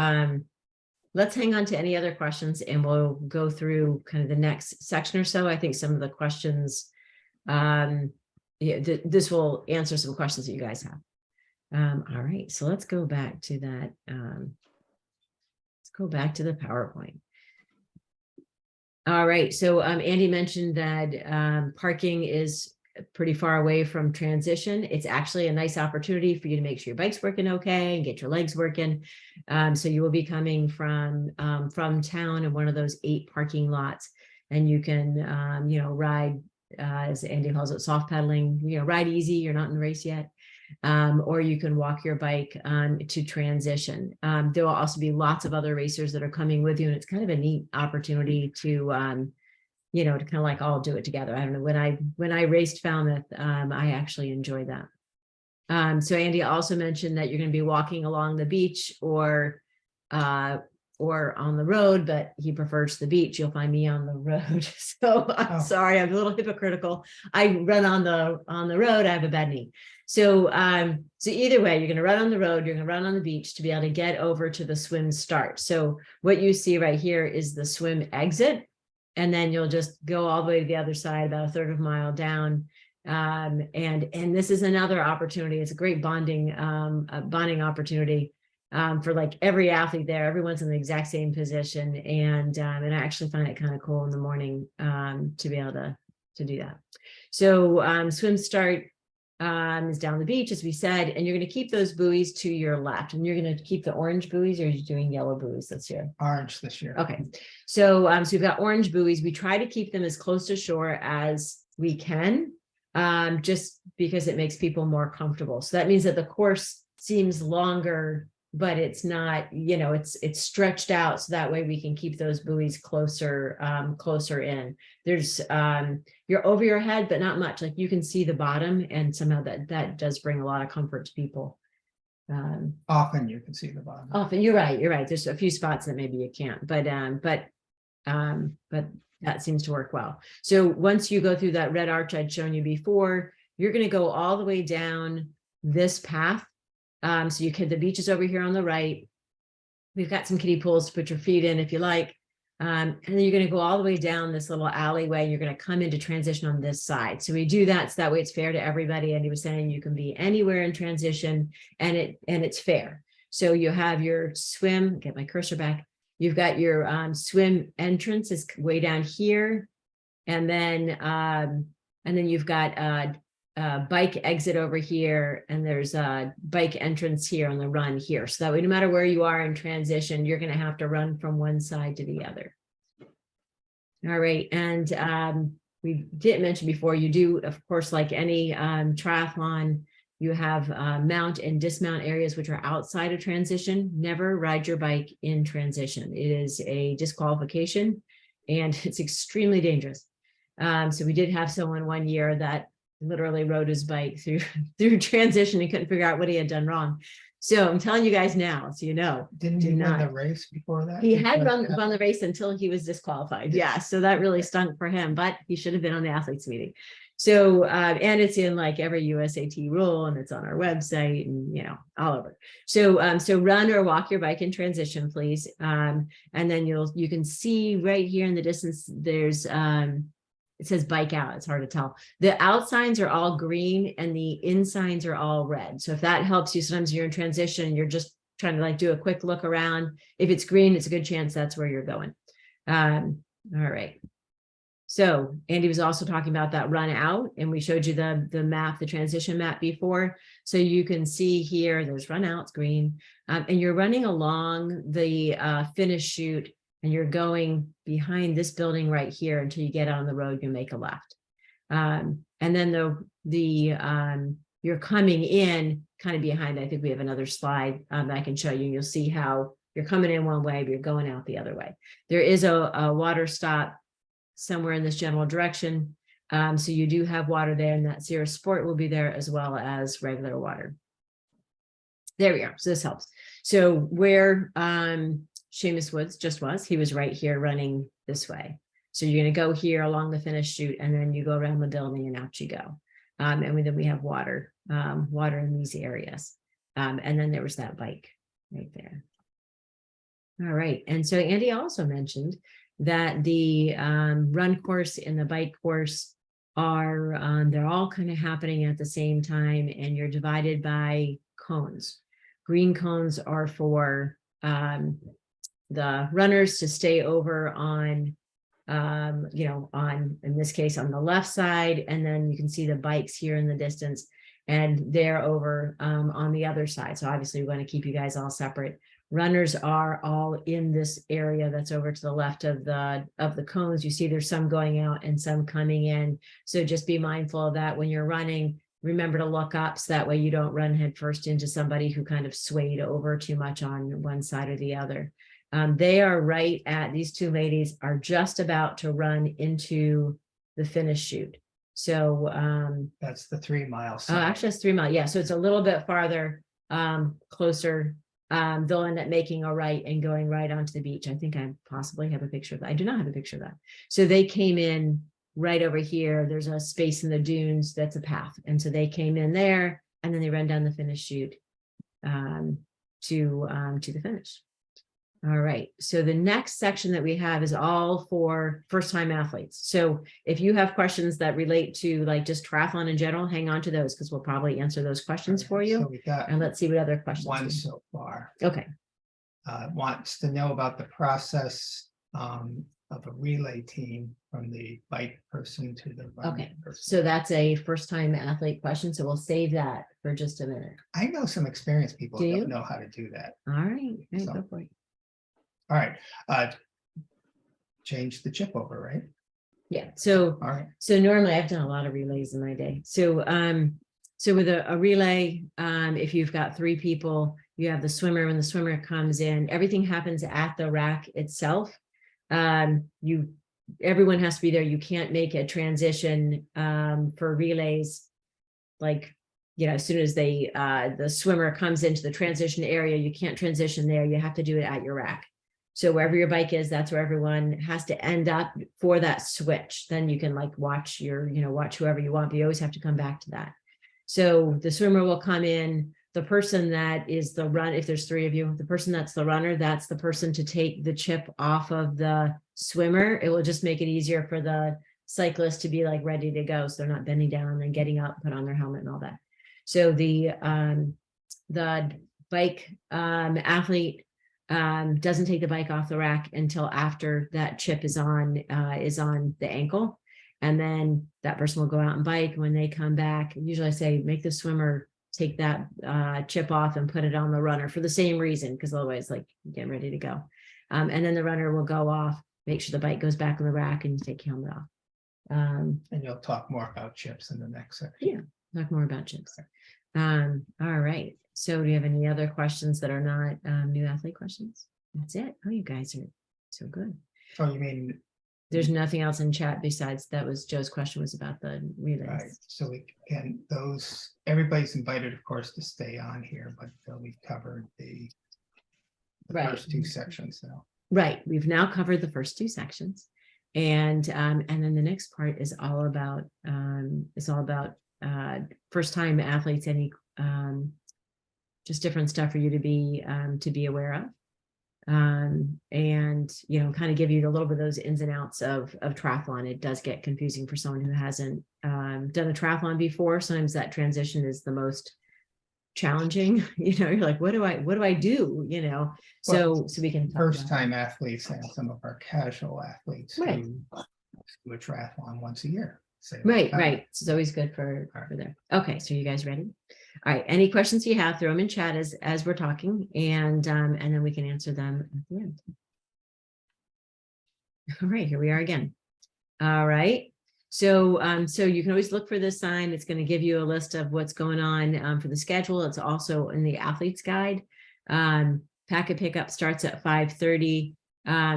let's hang on to any other questions and we'll go through kind of the next section or so. I think some of the questions, this will answer some questions that you guys have. All right, so let's go back to that. Let's go back to the PowerPoint. All right, so Andy mentioned that parking is pretty far away from transition. It's actually a nice opportunity for you to make sure your bike's working okay and get your legs working. So you will be coming from town in one of those 8 parking lots, and you can ride, as Andy calls it, soft pedaling, ride easy. You're not in the race yet. Or you can walk your bike to transition. There will also be lots of other racers that are coming with you, and it's kind of a neat opportunity to to kind of like all do it together. I don't know, when I raced Falmouth, I actually enjoyed that. So Andy also mentioned that you're going to be walking along the beach or on the road, but he prefers the beach. You'll find me on the road. So I'm sorry, I'm a little hypocritical. I run on the road. I have a bad knee. So either way, you're going to run on the road, you're going to run on the beach to be able to get over to the swim start. So what you see right here is the swim exit, and then you'll just go all the way to the other side, about a third of a mile down. And this is another opportunity. It's a great bonding opportunity. For like every athlete there, everyone's in the exact same position. And I actually find it kind of cool in the morning to be able to do that. So swim start is down the beach, as we said, and you're going to keep those buoys to your left, and you're going to keep the orange buoys, or are you doing yellow buoys this year? Orange this year. Okay. So we've got orange buoys. We try to keep them as close to shore as we can, just because it makes people more comfortable. So that means that the course seems longer, but it's not, it's stretched out. So that way we can keep those buoys closer in. There's, you're over your head, but not much. Like you can see the bottom, and somehow that does bring a lot of comfort to people. Often you can see the bottom. Often, you're right. There's a few spots that maybe you can't, but that seems to work well. So once you go through that red arch I'd shown you before, you're going to go all the way down this path. So the beach is over here on the right. We've got some kiddie pools to put your feet in if you like. And then you're going to go all the way down this little alleyway. You're going to come into transition on this side. So we do that so that way it's fair to everybody. And he was saying you can be anywhere in transition, and it's fair. So you have your swim, get my cursor back. You've got your swim entrance is way down here. And then you've got a bike exit over here, and there's a bike entrance here on the run here. So that way, no matter where you are in transition, you're going to have to run from one side to the other. All right. And we did mention before, you do, of course, like any triathlon, you have mount and dismount areas which are outside of transition. Never ride your bike in transition. It is a disqualification and it's extremely dangerous. So we did have someone one year that literally rode his bike through transition and couldn't figure out what he had done wrong. So I'm telling you guys now, so you know. Didn't Do he win the not. race before that? He had run the race until he was disqualified. Yeah, so that really stunk for him, but he should have been on the athletes meeting. So, and it's in like every USAT rule, and it's on our website, and you know, all over. So, so run or walk your bike in transition, please. And then you can see right here in the distance, there's it says bike out. It's hard to tell. The out signs are all green and the in signs are all red. So if that helps you, sometimes you're in transition and you're just trying to like do a quick look around. If it's green, it's a good chance that's where you're going. All right. So Andy was also talking about that run out, and we showed you the map, the transition map before. So you can see here, there's run out, it's green, and you're running along the finish chute, and you're going behind this building right here until you get on the road, you make a left. And then you're coming in kind of behind. I think we have another slide that I can show you. You'll see how you're coming in one way, but you're going out the other way. There is a water stop somewhere in this general direction. So you do have water there, and that Sierra Sport will be there as well as regular water. There we are. So this helps. So where Seamus Woods just was, he was right here running this way. So you're going to go here along the finish chute, and then you go around the building and out you go. And then we have water in these areas. And then there was that bike right there. All right. And so Andy also mentioned that the run course and the bike course are, they're all kind of happening at the same time, and you're divided by cones. Green cones are for the runners to stay over on, in this case, on the left side. And then you can see the bikes here in the distance, and they're over on the other side. So obviously we want to keep you guys all separate. Runners are all in this area that's over to the left of the cones. You see there's some going out and some coming in. So just be mindful of that when you're running. Remember to look up so that way you don't run headfirst into somebody who kind of swayed over too much on one side or the other. They are right at, these two ladies are just about to run into the finish chute. So that's the 3 miles. Oh, actually it's 3 miles. Yeah, so it's a little bit farther, closer. They'll end up making a right and going right onto the beach. I think I possibly have a picture of that. I do not have a picture of that. So they came in right over here. There's a space in the dunes that's a path. And so they came in there, and then they ran down the finish chute to the finish. All right. So the next section that we have is all for first-time athletes. So if you have questions that relate to like just triathlon in general, hang on to those because we'll probably answer those questions for you. So we got And let's see what other questions. one so far. Okay. Wants to know about the process of a relay team from the bike person to the running Okay. person. So that's a first-time athlete question. So we'll save that for just a minute. I know some experienced people Do that you? don't know how to do that. All right. So- Go for it. All right. Change the chip over, right? Yeah. So All right. So normally I've done a lot of relays in my day. So so with a relay, if you've got 3 people, you have the swimmer. When the swimmer comes in, everything happens at the rack itself. Everyone has to be there. You can't make a transition for relays like, as soon as the swimmer comes into the transition area, you can't transition there. You have to do it at your rack. So wherever your bike is, that's where everyone has to end up for that switch. Then you can like watch watch whoever you want, but you always have to come back to that. So the swimmer will come in, the person that is the run, if there's 3 of you, the person that's the runner, that's the person to take the chip off of the swimmer. It will just make it easier for the cyclist to be like ready to go. So they're not bending down and getting up, put on their helmet and all that. So the bike athlete, doesn't take the bike off the rack until after that chip is on the ankle. And then that person will go out and bike. When they come back, usually I say, make the swimmer take that chip off and put it on the runner for the same reason, because otherwise, like, get ready to go. And then the runner will go off, make sure the bike goes back on the rack, and you take your helmet off. And you'll talk more about chips in the next section. Yeah, talk more about chips. All right. So do you have any other questions that are not new athlete questions? That's it. Oh, you guys are so good. Oh, you mean, There's nothing else in chat besides that was Joe's question was about the relays. right, so we can, everybody's invited, of course, to stay on here, but we've covered the Right. first two sections now. Right. We've now covered the first two sections. And then the next part is all about first time athletes, any just different stuff for you to be aware of. And kind of give you a little bit of those ins and outs of triathlon. It does get confusing for someone who hasn't done a triathlon before. Sometimes that transition is the most challenging. You're like, what do I do? So we can talk First about time athletes and some of our casual athletes Right. who do a triathlon once a year. Right. It's always good for there. Okay, so you guys ready? All right. Any questions you have, throw them in chat as we're talking, and then we can answer them at the end. All right, here we are again. All right. So you can always look for this sign. It's going to give you a list of what's going on for the schedule. It's also in the athlete's guide. Packet pickup starts at 5:30.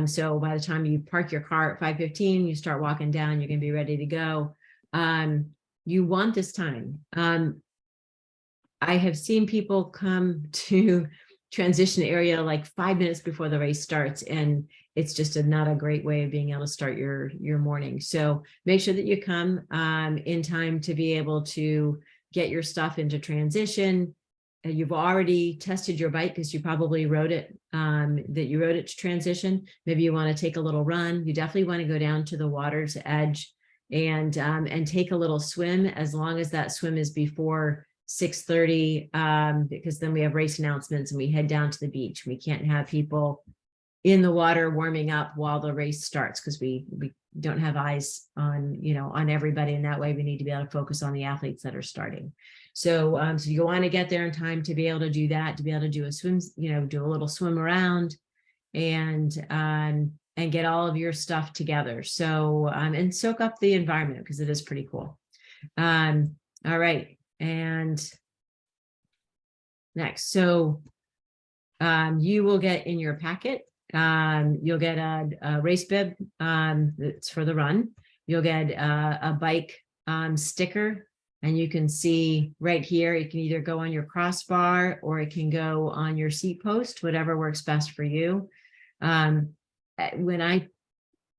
So by the time you park your car at 5:15, you start walking down, you're going to be ready to go. You want this time. I have seen people come to transition area like 5 minutes before the race starts, and it's just not a great way of being able to start your morning. So make sure that you come in time to be able to get your stuff into transition. You've already tested your bike because you probably rode it, to transition. Maybe you want to take a little run. You definitely want to go down to the water's edge and take a little swim, as long as that swim is before 6:30, because then we have race announcements and we head down to the beach. We can't have people in the water warming up while the race starts, because we don't have eyes on everybody, and that way we need to be able to focus on the athletes that are starting. So you want to get there in time to be able to do that, to be able to do a swim, do a little swim around and get all of your stuff together. So and soak up the environment, because it is pretty cool. All right. And next, so you will get in your packet, you'll get a race bib that's for the run. You'll get a bike sticker, and you can see right here, it can either go on your crossbar or it can go on your seat post, whatever works best for you. When I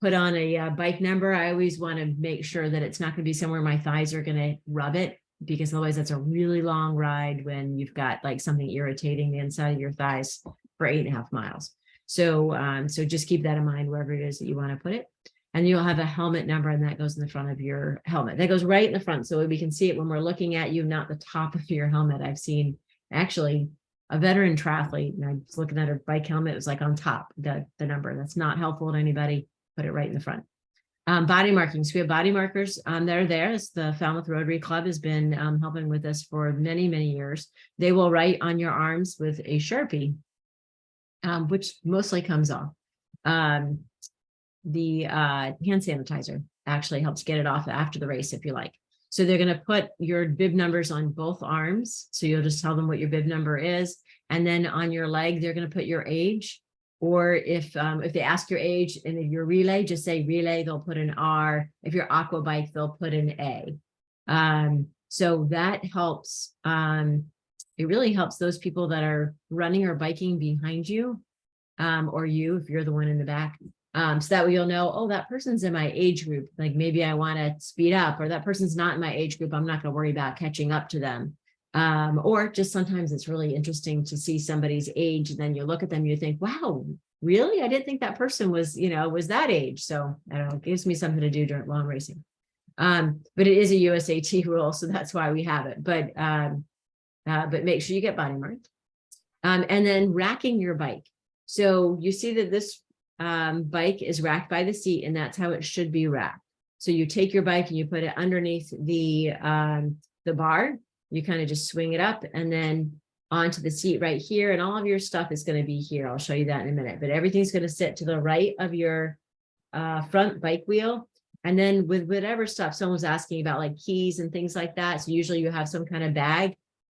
put on a bike number, I always want to make sure that it's not going to be somewhere my thighs are going to rub it, because otherwise that's a really long ride when you've got like something irritating the inside of your thighs for 8.5 miles. So just keep that in mind wherever it is that you want to put it. And you'll have a helmet number, and that goes in the front of your helmet. That goes right in the front, so we can see it when we're looking at you, not the top of your helmet. I've seen actually a veteran triathlete, and I was looking at her bike helmet, it was like on top, the number. That's not helpful to anybody. Put it right in the front. Body markings. We have body markers that are there. It's the Falmouth Rotary Club has been helping with this for many, many years. They will write on your arms with a Sharpie, which mostly comes off. The hand sanitizer actually helps get it off after the race if you like. So they're going to put your bib numbers on both arms. So you'll just tell them what your bib number is. And then on your leg, they're going to put your age. Or if they ask your age and if you're relay, just say relay, they'll put an R. If you're aqua bike, they'll put an A. So that helps. It really helps those people that are running or biking behind you, or you, if you're the one in the back. So that way you'll know, oh, that person's in my age group. Like maybe I want to speed up, or that person's not in my age group. I'm not going to worry about catching up to them. Or just sometimes it's really interesting to see somebody's age, and then you look at them, you think, wow, really? I didn't think that person was, was that age. So I don't know, it gives me something to do while I'm racing. But it is a USAT rule, so that's why we have it. But make sure you get body marked. And then racking your bike. So you see that this bike is racked by the seat, and that's how it should be racked. So you take your bike and you put it underneath the bar, you kind of just swing it up and then onto the seat right here, and all of your stuff is going to be here. I'll show you that in a minute, but everything's going to sit to the right of your front bike wheel. And then with whatever stuff, someone was asking about like keys and things like that. So usually you have some kind of bag.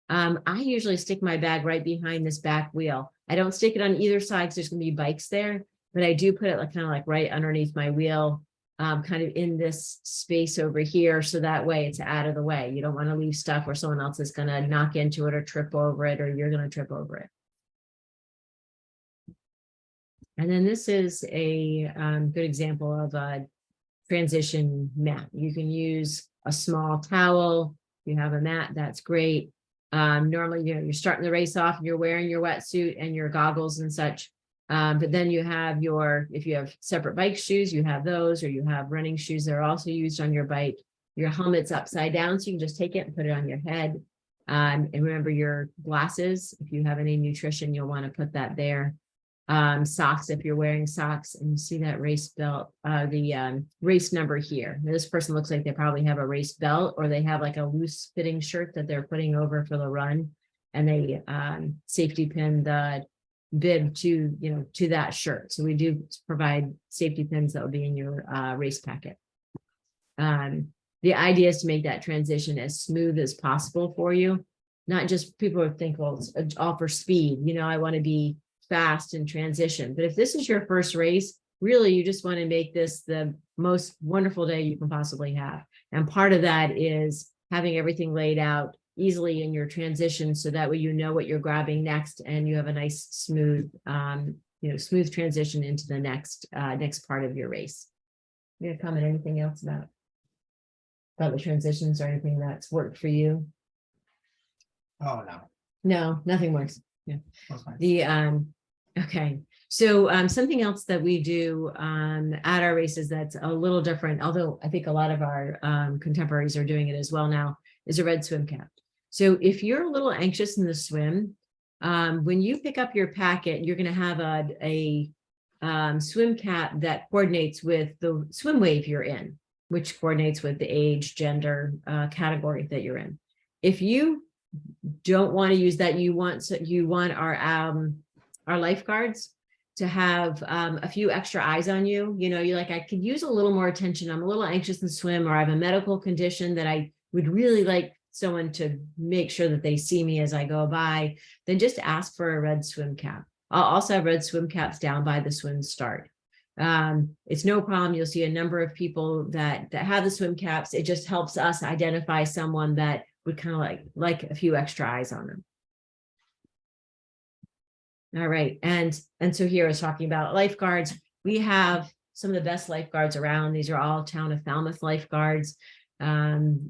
I usually stick my bag right behind this back wheel. I don't stick it on either side because there's going to be bikes there, but I do put it like kind of like right underneath my wheel, kind of in this space over here. So that way it's out of the way. You don't want to leave stuff where someone else is going to knock into it or trip over it, or you're going to trip over it. And then this is a good example of a transition mat. You can use a small towel. You have a mat, that's great. Normally, you're starting the race off and you're wearing your wetsuit and your goggles and such. But then you have if you have separate bike shoes, you have those, or you have running shoes that are also used on your bike. Your helmet's upside down, so you can just take it and put it on your head. And remember your glasses. If you have any nutrition, you'll want to put that there. Socks, if you're wearing socks, and you see that race belt, the race number here. Now, this person looks like they probably have a race belt, or they have like a loose fitting shirt that they're putting over for the run, and they safety pin the bib to that shirt. So we do provide safety pins that will be in your race packet. The idea is to make that transition as smooth as possible for you. Not just people would think, well, it's all for speed. I want to be fast and transition. But if this is your first race, really, you just want to make this the most wonderful day you can possibly have. And part of that is having everything laid out easily in your transition, so that way you know what you're grabbing next, and you have a nice smooth smooth transition into the next part of your race. You gonna comment anything else about the transitions, or anything that's worked for you? Oh, no. No, nothing works. Okay. Okay. So something else that we do at our races that's a little different, although I think a lot of our contemporaries are doing it as well now, is a red swim cap. So if you're a little anxious in the swim, when you pick up your packet, you're going to have a swim cap that coordinates with the swim wave you're in, which coordinates with the age, gender category that you're in. If you don't want to use that, you want our lifeguards to have a few extra eyes on you. You're like, I could use a little more attention. I'm a little anxious in swim, or I have a medical condition that I would really like someone to make sure that they see me as I go by. Then just ask for a red swim cap. I'll also have red swim caps down by the swim start. It's no problem. You'll see a number of people that have the swim caps. It just helps us identify someone that would kind of like a few extra eyes on them. All right. And so here I was talking about lifeguards. We have some of the best lifeguards around. These are all Town of Falmouth lifeguards. It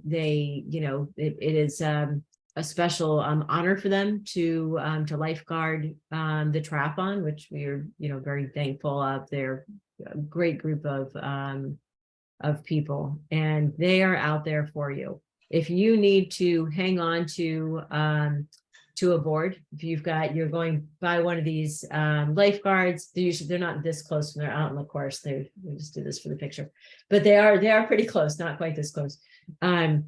is a special honor for them to lifeguard the triathlon, which we are, very thankful of. They're a great group of people, and they are out there for you. If you need to hang on to a board, if you're going by one of these lifeguards, they're not this close when they're out on the course. We just did this for the picture, but they are pretty close, not quite this close. And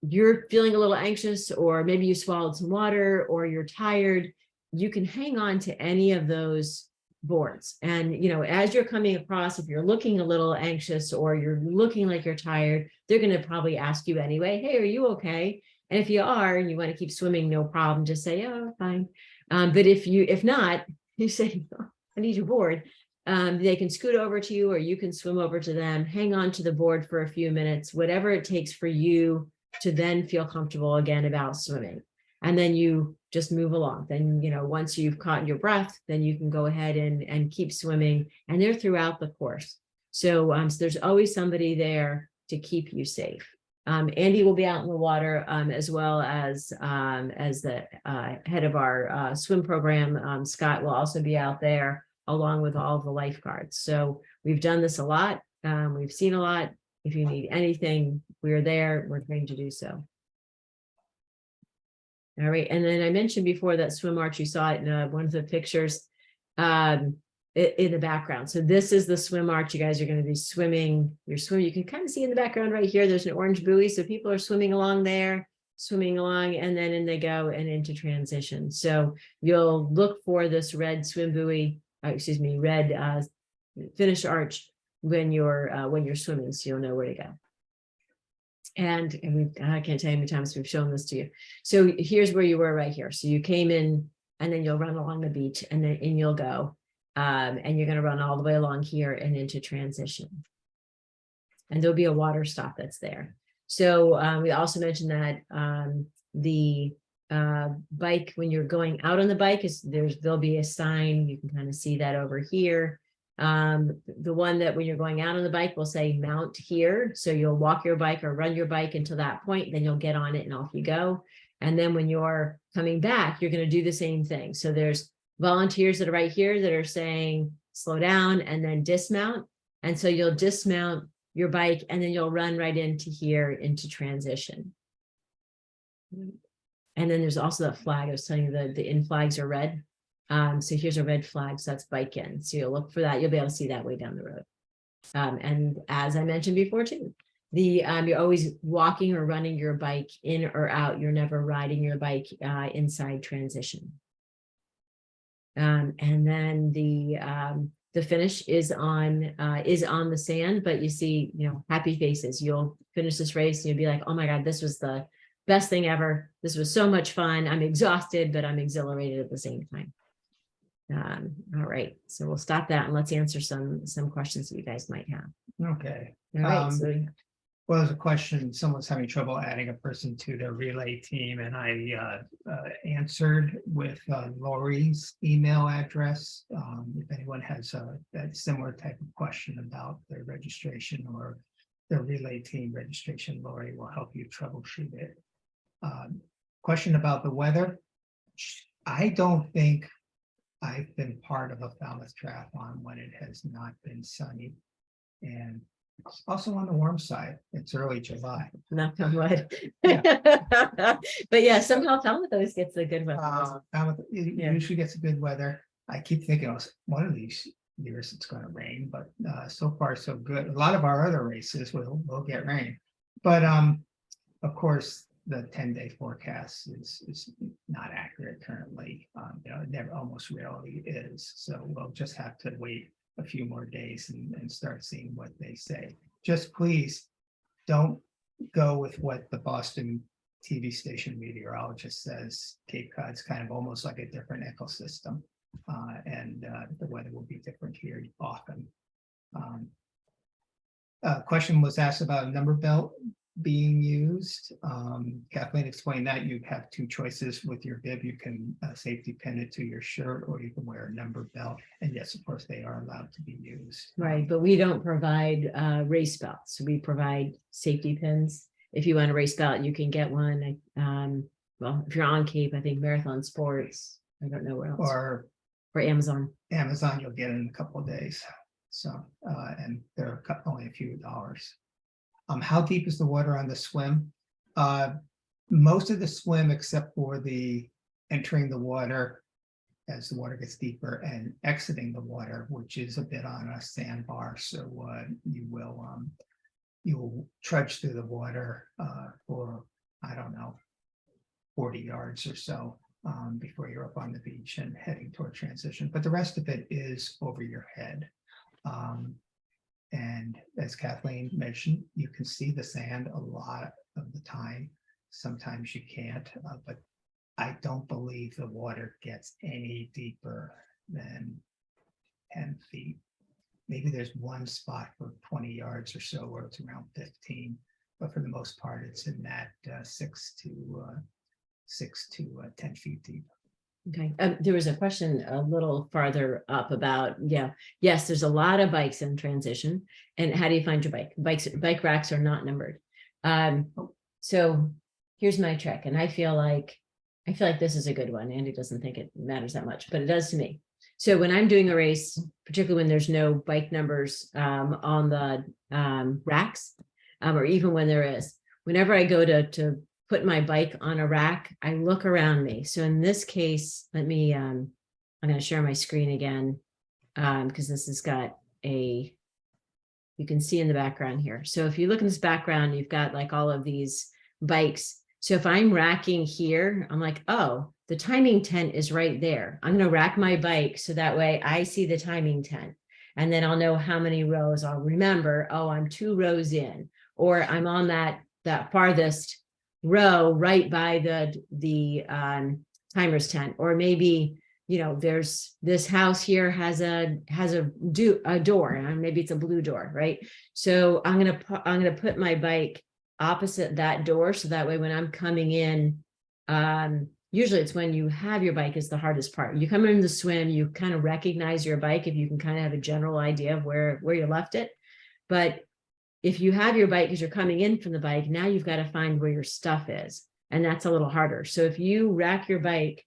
you're feeling a little anxious, or maybe you swallowed some water, or you're tired, you can hang on to any of those boards. And, as you're coming across, if you're looking a little anxious or you're looking like you're tired, they're going to probably ask you anyway, hey, are you okay? And if you are, and you want to keep swimming, no problem, just say, oh, fine. But if not, you say, oh, I need your board. They can scoot over to you, or you can swim over to them, hang on to the board for a few minutes, whatever it takes for you to then feel comfortable again about swimming. And then you just move along. Then, once you've caught your breath, then you can go ahead and keep swimming, and they're throughout the course. So there's always somebody there to keep you safe. Andy will be out in the water, as well as the head of our swim program. Scott will also be out there, along with all of the lifeguards. So we've done this a lot. We've seen a lot. If you need anything, we're there. We're trained to do so. All right. And then I mentioned before that swim arch, you saw it in one of the pictures. in the background. So this is the swim arch. You guys are going to be swimming. You're swimming. You can kind of see in the background right here, there's an orange buoy. So people are swimming along there, swimming along, and then in they go and into transition. So you'll look for this red swim buoy, red finish arch when you're swimming, so you'll know where to go. And I can't tell you how many times we've shown this to you. So here's where you were right here. So you came in, and then you'll run along the beach, and then you'll go. And you're going to run all the way along here and into transition. And there'll be a water stop that's there. So we also mentioned that the bike, when you're going out on the bike, there'll be a sign. You can kind of see that over here. The one that when you're going out on the bike will say mount here. So you'll walk your bike or run your bike until that point, then you'll get on it and off you go. And then when you're coming back, you're going to do the same thing. So there's volunteers that are right here that are saying slow down and then dismount. And so you'll dismount your bike and then you'll run right into here into transition. And then there's also that flag. I was telling you the in flags are red. So here's a red flag, so that's bike in. So you'll look for that. You'll be able to see that way down the road. And as I mentioned before too, you're always walking or running your bike in or out. You're never riding your bike inside transition. And then the finish is on the sand, but you see, happy faces. You'll finish this race and you'll be like, oh my God, this was the best thing ever. This was so much fun. I'm exhausted, but I'm exhilarated at the same time. All right, so we'll stop that and let's answer some questions that you guys might have. Okay. All right, Well, there's a question, someone's having trouble adding a person to the relay team, and I answered with Lori's email address. If anyone has a similar type of question about their registration or their relay team registration, Lori will help you troubleshoot it. Question about the weather. I don't think I've been part of a Falmouth Triathlon when it has not been sunny. And it's also on the warm side. It's early July. knock on wood. Yeah. But yeah, somehow Falmouth always gets the good weather. Falmouth Yeah. usually gets good weather. I keep thinking one of these years it's going to rain, but so far so good. A lot of our other races will get rain, but of course the 10-day forecast is not accurate currently. It never, almost rarely is. So we'll just have to wait a few more days and start seeing what they say. Just please don't go with what the Boston TV station meteorologist says. Cape Cod's kind of almost like a different ecosystem, and the weather will be different here often. Question was asked about a number belt being used. Kathleen explained that you have two choices with your bib. You can safety pin it to your shirt, or you can wear a number belt. And yes, of course, they are allowed to be used. Right, but we don't provide race belts. We provide safety pins. If you want a race belt, you can get one. Well, if you're on Cape, I think Marathon Sports. I don't know where else. Or Amazon. Amazon, you'll get it in a couple of days. So, and they're only a few dollars. How deep is the water on the swim? Most of the swim, except for the entering the water as the water gets deeper and exiting the water, which is a bit on a sandbar. So you'll trudge through the water for, I don't know, 40 yards or so before you're up on the beach and heading toward transition. But the rest of it is over your head. And as Kathleen mentioned, you can see the sand a lot of the time. Sometimes you can't, but I don't believe the water gets any deeper than 10 feet. Maybe there's one spot for 20 yards or so where it's around 15, but for the most part, it's in that 6 to 10 feet deep. Okay, there was a question a little farther up about, yes, there's a lot of bikes in transition. And how do you find your bike? Bike racks are not numbered. So here's my trick. And I feel like this is a good one. Andy doesn't think it matters that much, but it does to me. So when I'm doing a race, particularly when there's no bike numbers on the racks, or even when there is, whenever I go to put my bike on a rack, I look around me. So in this case, let me I'm going to share my screen again because this has got a, you can see in the background here. So if you look in this background, you've got like all of these bikes. So if I'm racking here, I'm like, oh, the timing tent is right there. I'm going to rack my bike so that way I see the timing tent. And then I'll know how many rows. I'll remember, oh, I'm 2 rows in, or I'm on that farthest row right by the timer's tent. Or maybe, you know, there's this house here has a door, and maybe it's a blue door, right? So I'm gonna put my bike opposite that door, so that way when I'm coming in, usually it's when you have your bike is the hardest part. You come in the swim, you kind of recognize your bike if you can kind of have a general idea of where you left it. But if you have your bike because you're coming in from the bike, now you've got to find where your stuff is. And that's a little harder. So if you rack your bike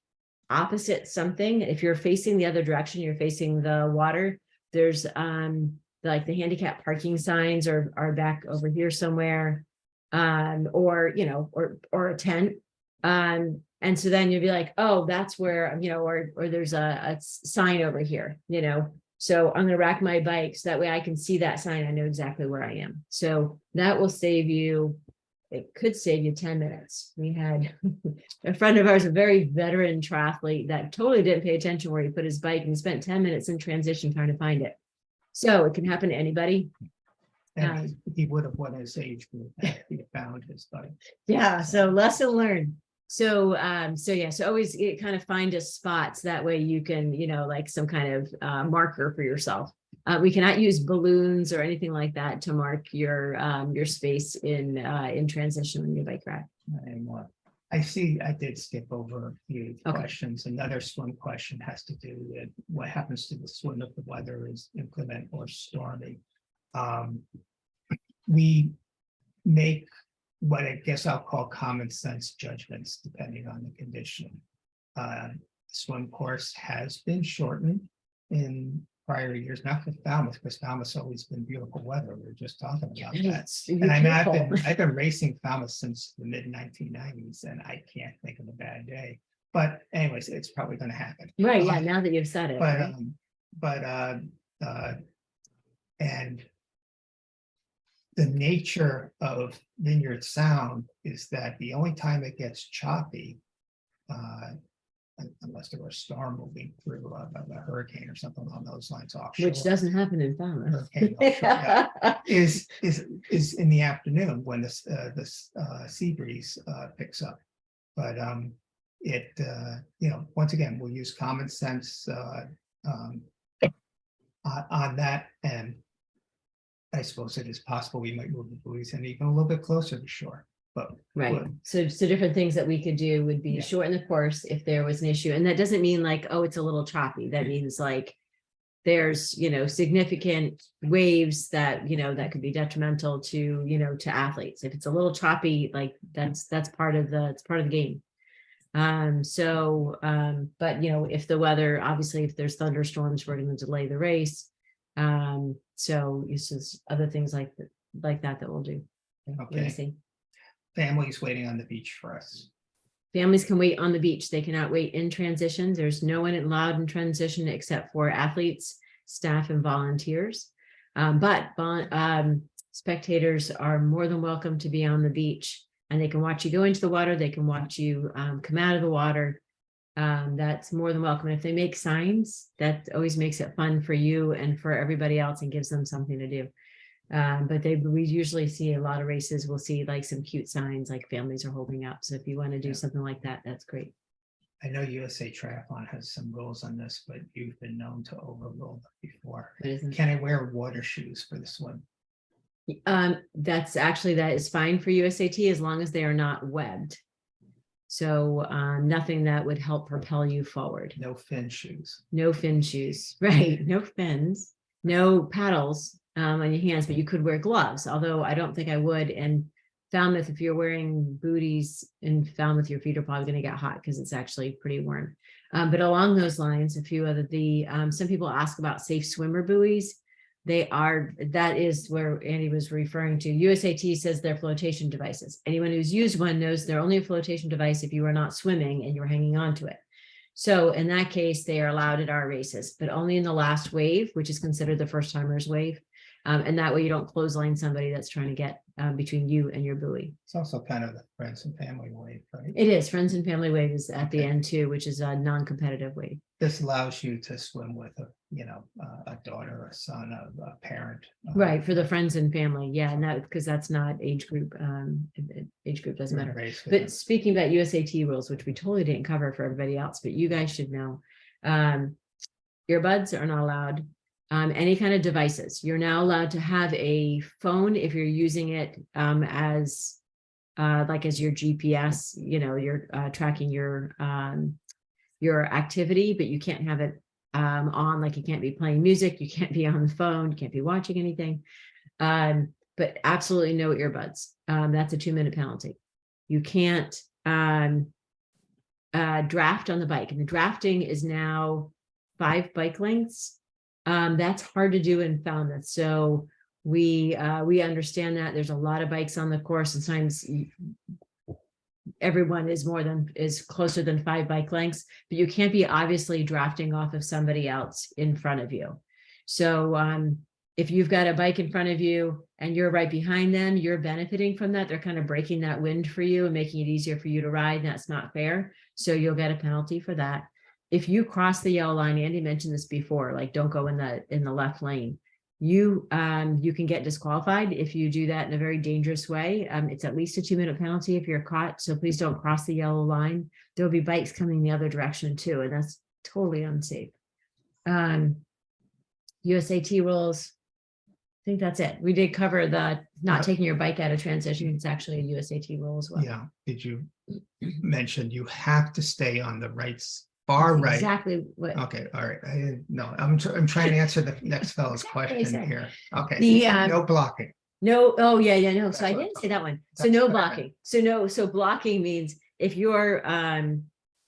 opposite something, if you're facing the other direction, you're facing the water, there's like the handicap parking signs are back over here somewhere, or, you know, or a tent. And so then you'll be like, oh, that's where, you know, or there's a sign over here, you know, so I'm going to rack my bike so that way I can see that sign. I know exactly where I am. So that will save you, it could save you 10 minutes. We had a friend of ours, a very veteran triathlete that totally didn't pay attention where he put his bike, and he spent 10 minutes in transition trying to find it. So it can happen to anybody. And he would have won his age group if he found his bike. Yeah, so lesson learned. So yeah, so always kind of find a spot so that way you can, you know, like some kind of marker for yourself. We cannot use balloons or anything like that to mark your space in transition on your bike rack. Anymore. I see I did skip over a few Okay. questions. Another swim question has to do with what happens to the swim if the weather is inclement or stormy. We make what I guess I'll call common sense judgments depending on the condition. Swim course has been shortened in prior years, not for Falmouth, because Falmouth's always been beautiful weather. We were just talking about that. Yes, And I mean, I've been racing Falmouth since the mid 1990s, and I can't think of a bad day. But anyways, it's probably going to happen. Right, yeah, now that you've said it. But right? And the nature of Vineyard Sound is that the only time it gets choppy, unless there were a storm moving through a hurricane or something along those lines offshore, Which doesn't happen in Falmouth. hurricane offshore, yeah, is in the afternoon when the sea breeze picks up. But you know, once again, we'll use common sense on that, and I suppose it is possible we might move the buoys and even a little bit closer to shore. But Right. So different things that we could do would be Yeah. shorten the course if there was an issue. And that doesn't mean like, oh, it's a little choppy. That means like there's, you know, significant waves that, you know, that could be detrimental to, you know, to athletes. If it's a little choppy, like that's part of the game. But you know, if the weather, obviously, if there's thunderstorms, we're going to delay the race. So it's just other things like that we'll do. Okay. Families waiting on the beach for us. Families can wait on the beach. They cannot wait in transition. There's no one allowed in transition except for athletes, staff, and volunteers. But spectators are more than welcome to be on the beach, and they can watch you go into the water. They can watch you come out of the water. That's more than welcome. And if they make signs, that always makes it fun for you and for everybody else and gives them something to do. But we usually see a lot of races. We'll see like some cute signs like families are holding up. So if you want to do something like that, that's great. I know USA Triathlon has some rules on this, but you've been known to overrule them before. Can I wear water shoes for the swim? That is fine for USAT as long as they are not webbed. So nothing that would help propel you forward. No fin shoes. No fin shoes, right? No fins, no paddles on your hands, but you could wear gloves, although I don't think I would. And Falmouth, if you're wearing booties in Falmouth, your feet are probably going to get hot because it's actually pretty warm. But along those lines, a few other some people ask about safe swimmer buoys. That is where Andy was referring to. USAT says they're flotation devices. Anyone who's used one knows they're only a flotation device if you are not swimming and you're hanging on to it. So in that case, they are allowed at our races, but only in the last wave, which is considered the first timers wave. And that way you don't clothesline somebody that's trying to get between you and your buoy. It's also kind of the friends and family wave, right? It is friends and family wave is at the Okay. end too, which is a non-competitive wave. This allows you to swim with a daughter, a son, a parent. Right, for the friends and family. Yeah, and that, because that's not age group, age group doesn't matter. race with But them. speaking about USAT rules, which we totally didn't cover for everybody else, but you guys should know. Earbuds are not allowed. Any kind of devices. You're now allowed to have a phone if you're using it as like as your GPS, you're tracking your activity, but you can't have it on, like you can't be playing music, you can't be on the phone, you can't be watching anything. But absolutely no earbuds. That's a 2-minute penalty. You can't draft on the bike, and the drafting is now 5 bike lengths. That's hard to do in Falmouth. So we understand that there's a lot of bikes on the course, and sometimes everyone is closer than 5 bike lengths, but you can't be obviously drafting off of somebody else in front of you. So if you've got a bike in front of you and you're right behind them, you're benefiting from that. They're kind of breaking that wind for you and making it easier for you to ride. And that's not fair. So you'll get a penalty for that. If you cross the yellow line, Andy mentioned this before, like don't go in the left lane. You can get disqualified if you do that in a very dangerous way. It's at least a 2-minute penalty if you're caught. So please don't cross the yellow line. There'll be bikes coming the other direction too, and that's totally unsafe. USAT rules. I think that's it. We did cover the not taking your bike out of transition. It's actually a USAT rule as well. Yeah, did you mention you have to stay on the far right? Exactly what. Okay, all right. I'm trying to answer the next fellow's question Sorry. here. Okay, The no blocking. no, oh yeah, no. So That's I what I didn't say that one. So That's no what I meant. blocking. So blocking means if you're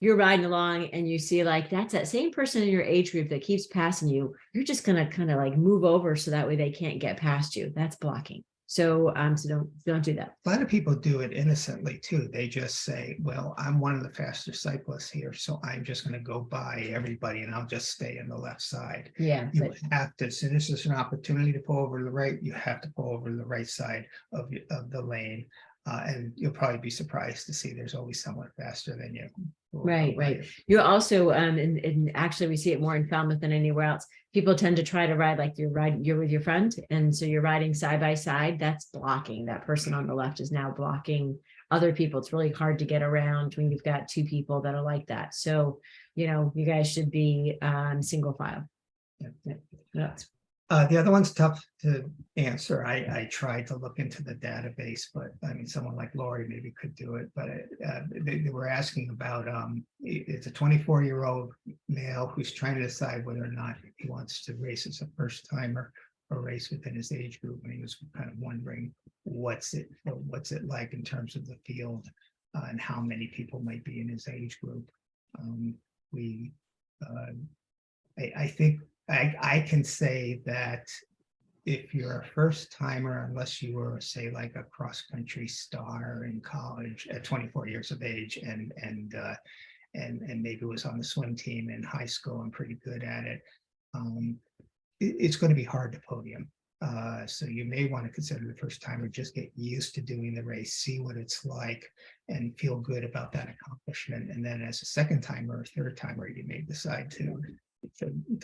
riding along and you see like that's that same person in your age group that keeps passing you, you're just gonna kind of like move over so that way they can't get past you. That's blocking. So so don't do that. A lot of people do it innocently too. They just say, well, I'm one of the faster cyclists here, so I'm just going to go by everybody and I'll just stay in the left side. Yeah, You but have to, as soon as there's an opportunity to pull over to the right, you have to pull over to the right side of the lane. And you'll probably be surprised to see there's always someone faster than you. Right. You also, and actually we see it more in Falmouth than anywhere else. People tend to try to ride like you're with your friend. And so you're riding side by side. That's blocking. That person on the left is now blocking other people. It's really hard to get around when you've got 2 people that are like that. So, you guys should be single file. Yeah. The other one's tough to answer. I tried to look into the database, but I mean, someone like Lori maybe could do it. But they were asking about it's a 24-year-old male who's trying to decide whether or not he wants to race as a first timer or race within his age group, and he was kind of wondering what's it like in terms of the field and how many people might be in his age group. I think I can say that if you're a first timer, unless you were, say, like a cross country star in college at 24 years of age and maybe was on the swim team in high school and pretty good at it, it's going to be hard to podium. So you may want to consider the first timer, just get used to doing the race, see what it's like, and feel good about that accomplishment. And then as a second timer or third timer, you may decide to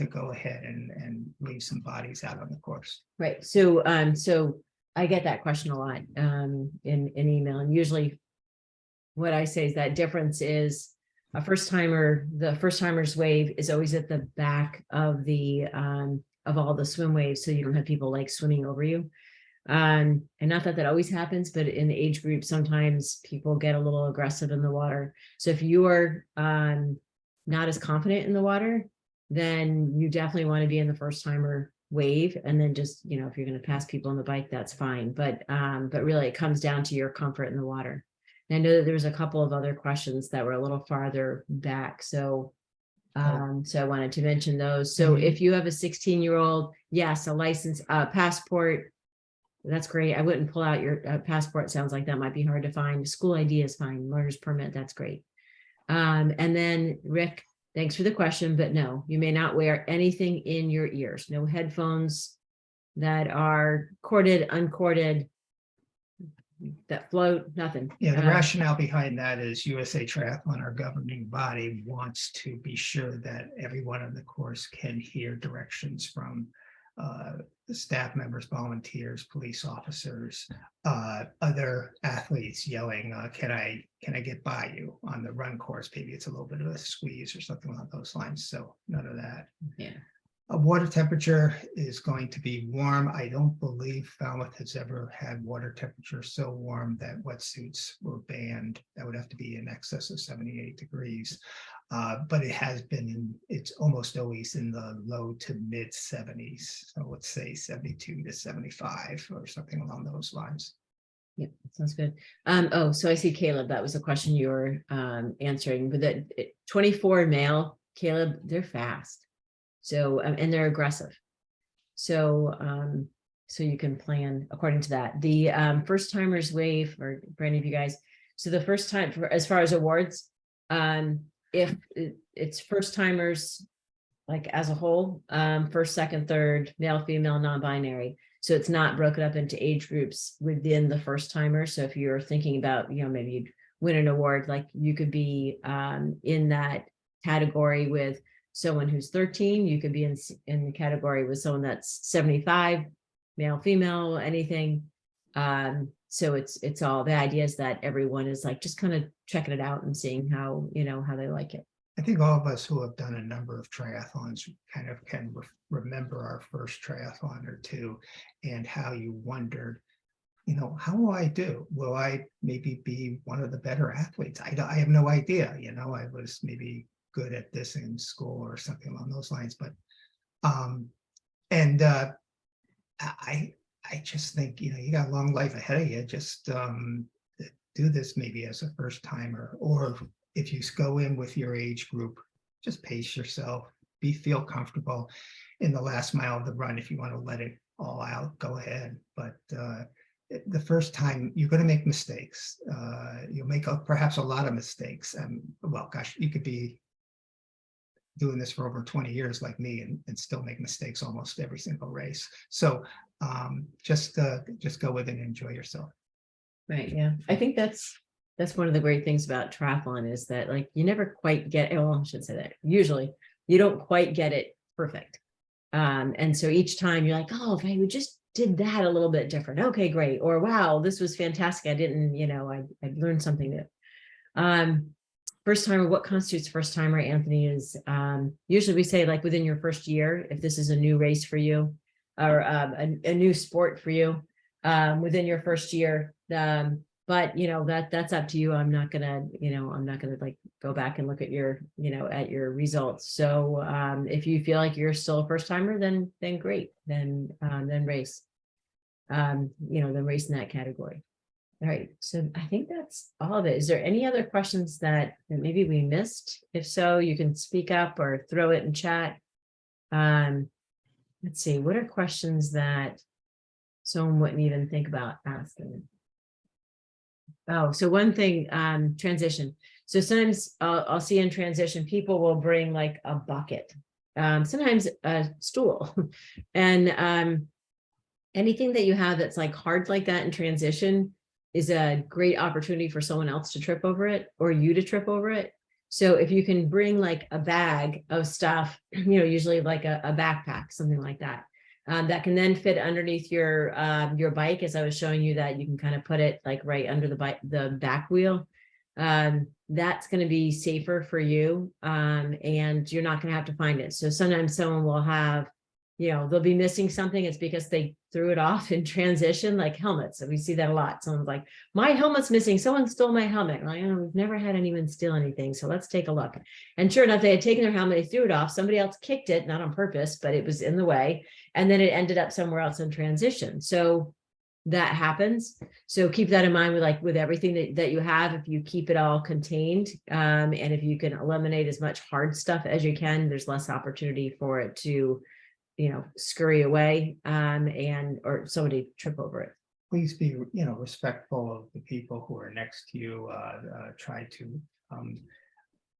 go ahead and leave some bodies out on the course. Right. So so I get that question a lot in email, and usually what I say is that difference is a first timer, the first timer's wave is always at the back of the of all the swim waves, so you don't have people like swimming over you. And not that always happens, but in the age group, sometimes people get a little aggressive in the water. So if you're not as confident in the water, then you definitely want to be in the first timer wave. And then just, if you're going to pass people on the bike, that's fine. But really it comes down to your comfort in the water. And I know that there's a couple of other questions that were a little farther back. So so I wanted to mention those. So if you have a 16-year-old, yes, a license, passport, that's great. I wouldn't pull out your passport. Sounds like that might be hard to find. School ID is fine. Learner's permit, that's great. And then Rick, thanks for the question, but no, you may not wear anything in your ears. No headphones that are corded, uncorded, that float, nothing. Yeah, the rationale behind that is USA Triathlon, our governing body, wants to be sure that everyone on the course can hear directions from the staff members, volunteers, police officers, other athletes yelling, can I get by you on the run course? Maybe it's a little bit of a squeeze or something along those lines. So none of that. Yeah. Water temperature is going to be warm. I don't believe Falmouth has ever had water temperature so warm that wetsuits were banned. That would have to be in excess of 78 degrees. But it has been it's almost always in the low to mid 70s. So let's say 72 to 75 or something along those lines. Yeah, sounds good. Oh, so I see Caleb, that was a question you were answering, but that 24 male, Caleb, they're fast. So, and they're aggressive. So, so you can plan according to that. The first timers wave, or for any of you guys. So the first time, as far as awards, if it's first timers, like as a whole, first, second, third, male, female, non-binary. So it's not broken up into age groups within the first timer. So if you're thinking about, maybe you'd win an award, like you could be in that category with someone who's 13, you could be in the category with someone that's 75, male, female, anything. So it's all, the idea is that everyone is like just kind of checking it out and seeing how, how they like it. I think all of us who have done a number of triathlons kind of can remember our first triathlon or two and how you wondered, how will I do? Will I maybe be one of the better athletes? I have no idea. I was maybe good at this in school or something along those lines, but I just think you got a long life ahead of you. Just do this maybe as a first timer, or if you go in with your age group, just pace yourself, feel comfortable in the last mile of the run. If you want to let it all out, go ahead, but the first time you're going to make mistakes. You'll make perhaps a lot of mistakes, and well, gosh, you could be doing this for over 20 years like me and still make mistakes almost every single race. So just go with it and enjoy yourself. Right. Yeah. I think that's one of the great things about triathlon is that like you never quite get, I should say that usually you don't quite get it perfect. And so each time you're like, oh, if I just did that a little bit different. Okay, great. Or wow, this was fantastic. I didn't, I learned something new. First timer, what constitutes first timer, Anthony, is usually we say like within your first year, if this is a new race for you or a new sport for you within your first year. But that's up to you. I'm not gonna like go back and look at your, at your results. So if you feel like you're still a first timer, then great, then race, then race in that category. All right, so I think that's all of it. Is there any other questions that maybe we missed? If so, you can speak up or throw it in chat. Let's see, what are questions that someone wouldn't even think about asking? Oh, so one thing, transition. So sometimes I'll see in transition, people will bring like a bucket, sometimes a stool, and anything that you have that's like hard like that in transition is a great opportunity for someone else to trip over it or you to trip over it. So if you can bring like a bag of stuff, usually like a backpack, something like that, that can then fit underneath your bike, as I was showing you, that you can kind of put it like right under the back wheel. That's going to be safer for you, and you're not going to have to find it. So sometimes someone will have, they'll be missing something. It's because they threw it off in transition, like helmets. And we see that a lot. Someone's like, my helmet's missing. Someone stole my helmet. Like, we've never had anyone steal anything. So let's take a look. And sure enough, they had taken their helmet, they threw it off. Somebody else kicked it, not on purpose, but it was in the way. And then it ended up somewhere else in transition. So that happens. So keep that in mind with everything that you have. If you keep it all contained, and if you can eliminate as much hard stuff as you can, there's less opportunity for it to scurry away or somebody trip over it. Please be respectful of the people who are next to you. Try to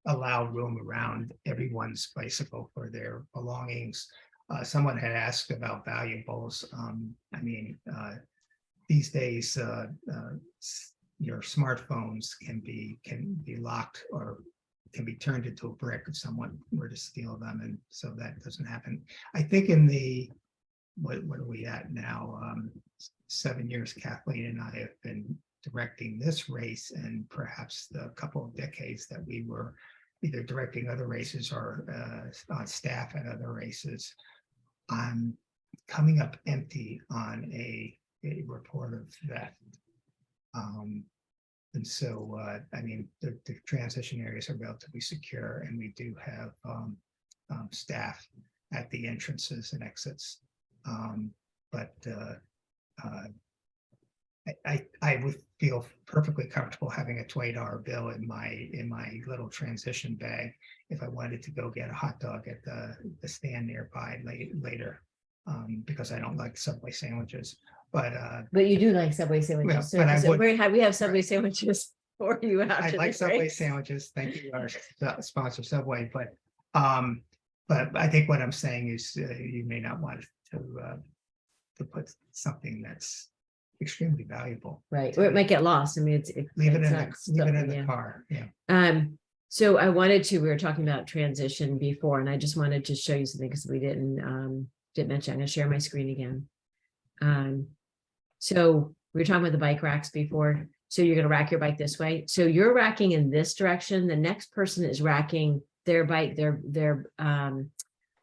allow room around everyone's bicycle for their belongings. Someone had asked about valuables. I mean, these days, your smartphones can be locked or can be turned into a brick if someone were to steal them, and so that doesn't happen. I think in the what are we at now? 7 years, Kathleen and I have been directing this race, and perhaps the couple of decades that we were either directing other races or on staff at other races. I'm coming up empty on a report of theft. And so, I mean, the transition areas are relatively secure, and we do have staff at the entrances and exits. But I would feel perfectly comfortable having a $20 bill in my little transition bag if I wanted to go get a hot dog at the stand nearby later, because I don't like Subway sandwiches. But But you do like Subway sandwiches. Well, So, but I so would- we have Subway sandwiches for you I after like this, Subway right? sandwiches. Thank you, our sponsor Subway. But I think what I'm saying is you may not want to put something that's extremely valuable. Right, or it might get lost. I mean, it's Leave it it's in not leave it stuff, in the yeah. car. Yeah. So I wanted to, we were talking about transition before, and I just wanted to show you something because we didn't mention. I'm gonna share my screen again. So we were talking about the bike racks before. So you're gonna rack your bike this way. So you're racking in this direction. The next person is racking their bike, their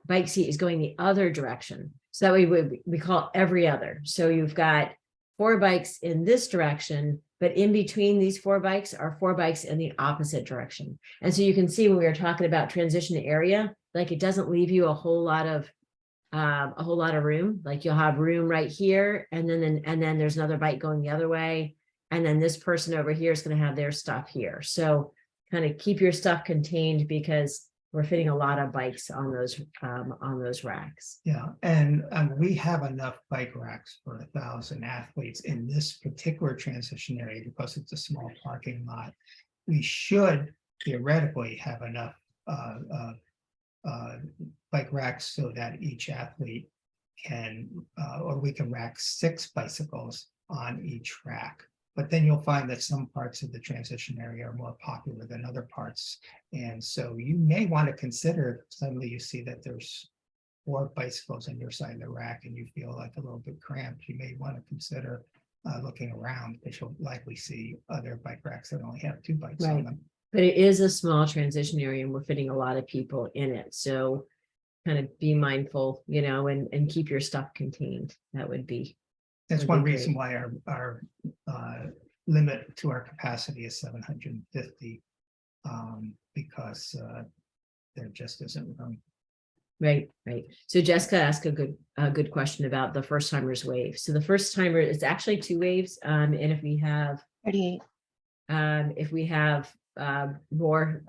bike seat is going the other direction. So that way we call it every other. So you've got 4 bikes in this direction, but in between these 4 bikes are 4 bikes in the opposite direction. And so you can see when we were talking about transition area, like it doesn't leave you a whole lot of room. Like you'll have room right here, and then there's another bike going the other way, and then this person over here is going to have their stuff here. So kind of keep your stuff contained because we're fitting a lot of bikes on those racks. Yeah, and we have enough bike racks for 1,000 athletes in this particular transition area because it's a small parking lot. We should theoretically have enough bike racks so that each athlete can, or we can rack 6 bicycles on each rack. But then you'll find that some parts of the transition area are more popular than other parts. And so you may want to consider, suddenly you see that there's 4 bicycles on your side of the rack and you feel like a little bit cramped, you may want to consider looking around, because you'll likely see other bike racks that only have 2 bikes on Right. them. But it is a small transition area and we're fitting a lot of people in it. So kind of be mindful, and keep your stuff contained. That would be. That's would one be reason great. why our limit to our capacity is 750, because there just isn't room. Right. So Jessica asked a good question about the first timers wave. So the first timer is actually 2 waves. And if we have 38. More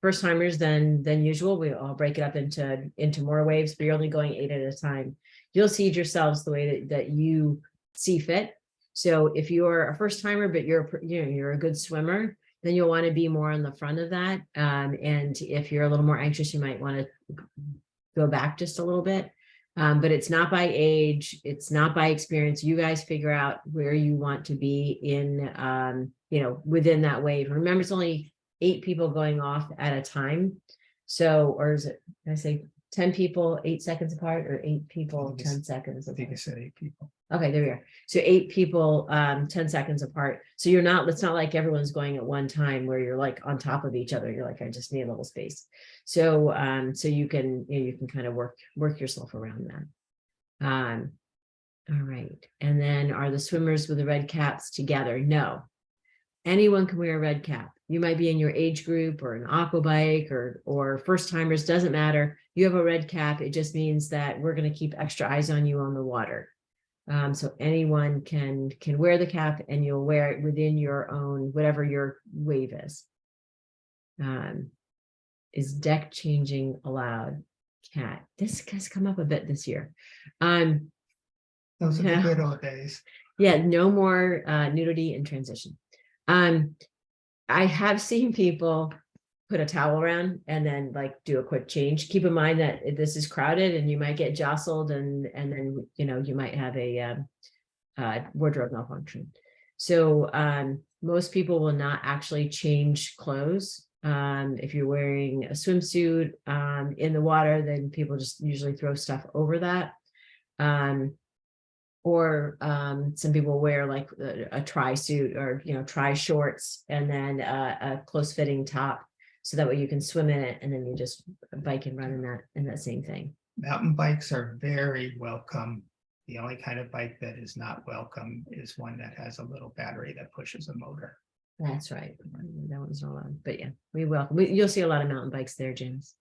first timers than usual, I'll break it up into more waves, but you're only going 8 at a time. You'll seed yourselves the way that you see fit. So if you're a first timer, but you're a good swimmer, then you'll want to be more on the front of that. And if you're a little more anxious, you might want to go back just a little bit. But it's not by age, it's not by experience. You guys figure out where you want to be in, within that wave. Remember, it's only 8 people going off at a time. So, or is it, did I say 10 people, 8 seconds apart, or 8 people, 10 seconds I think I apart? said 8 people. Okay, there we are. So 8 people, 10 seconds apart. So it's not like everyone's going at one time where you're like on top of each other. You're like, I just need a little space. So, so you can kind of work yourself around that. All right. And then are the swimmers with the red caps together? No. Anyone can wear a red cap. You might be in your age group or an aqua bike or first timers, doesn't matter. You have a red cap. It just means that we're going to keep extra eyes on you on the water. So anyone can wear the cap, and you'll wear it within your own, whatever your wave is. Is deck changing allowed? Cat, this has come up a bit this year. Those are the Yeah. good old days. Yeah, no more nudity in transition. I have seen people put a towel around and then like do a quick change. Keep in mind that this is crowded and you might get jostled and then, you know, you might have a wardrobe malfunction. So most people will not actually change clothes. If you're wearing a swimsuit in the water, then people just usually throw stuff over that. Or some people wear like a tri suit or, you know, tri shorts and then a close fitting top. So that way you can swim in it and then you just bike and run in that same thing. Mountain bikes are very welcome. The only kind of bike that is not welcome is one that has a little battery that pushes a motor. That's right. That one's not allowed, but yeah, we welcome. You'll see a lot of mountain bikes there, James.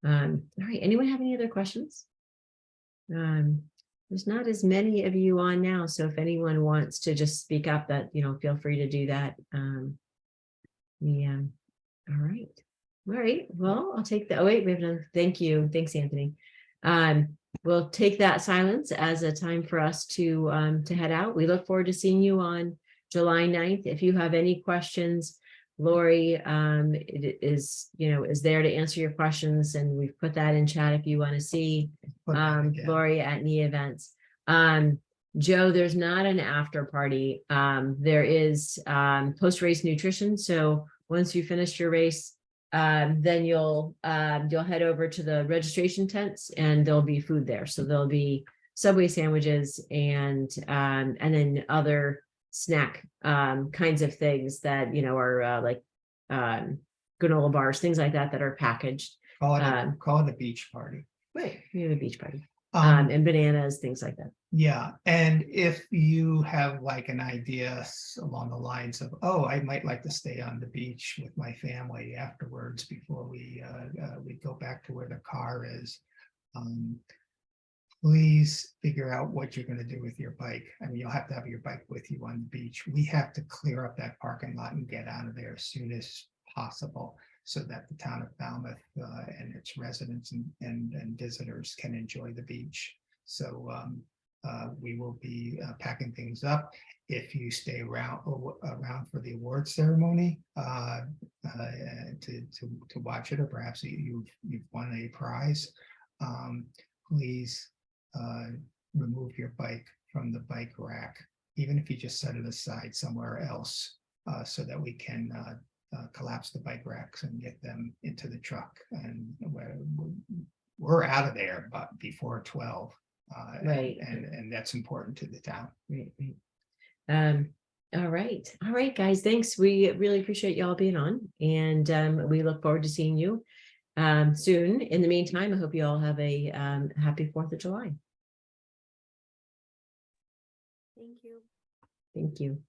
All right. Anyone have any other questions? There's not as many of you on now, so if anyone wants to just speak up, that, you know, feel free to do that. Yeah. All right. All right. Well, I'll take the. Oh wait, we have another. Thank you. Thanks, Anthony. We'll take that silence as a time for us to head out. We look forward to seeing you on July 9th. If you have any questions, Lori is there to answer your questions, and we've put that in chat if you want to see Lori at NE events. Joe, there's not an after party. There is post-race nutrition. So once you finish your race, then you'll head over to the registration tents and there'll be food there. So there'll be Subway sandwiches and then other snack kinds of things that, you know, are like granola bars, things like that are packaged. Call it a beach party. Right, we have a beach party. And bananas, things like that. Yeah, and if you have like an idea along the lines of, oh, I might like to stay on the beach with my family afterwards before we go back to where the car is, please figure out what you're going to do with your bike. I mean, you'll have to have your bike with you on the beach. We have to clear up that parking lot and get out of there as soon as possible, so that the town of Falmouth and its residents and visitors can enjoy the beach. So we will be packing things up. If you stay around for the award ceremony to watch it, or perhaps you've won a prize, please remove your bike from the bike rack, even if you just set it aside somewhere else, so that we can collapse the bike racks and get them into the truck. And we're out of there but before 12. Right. And that's important to the town. Right. All right, guys, thanks. We really appreciate y'all being on, and we look forward to seeing you soon. In the meantime, I hope you all have a happy 4th of July. Thank you. Thank you.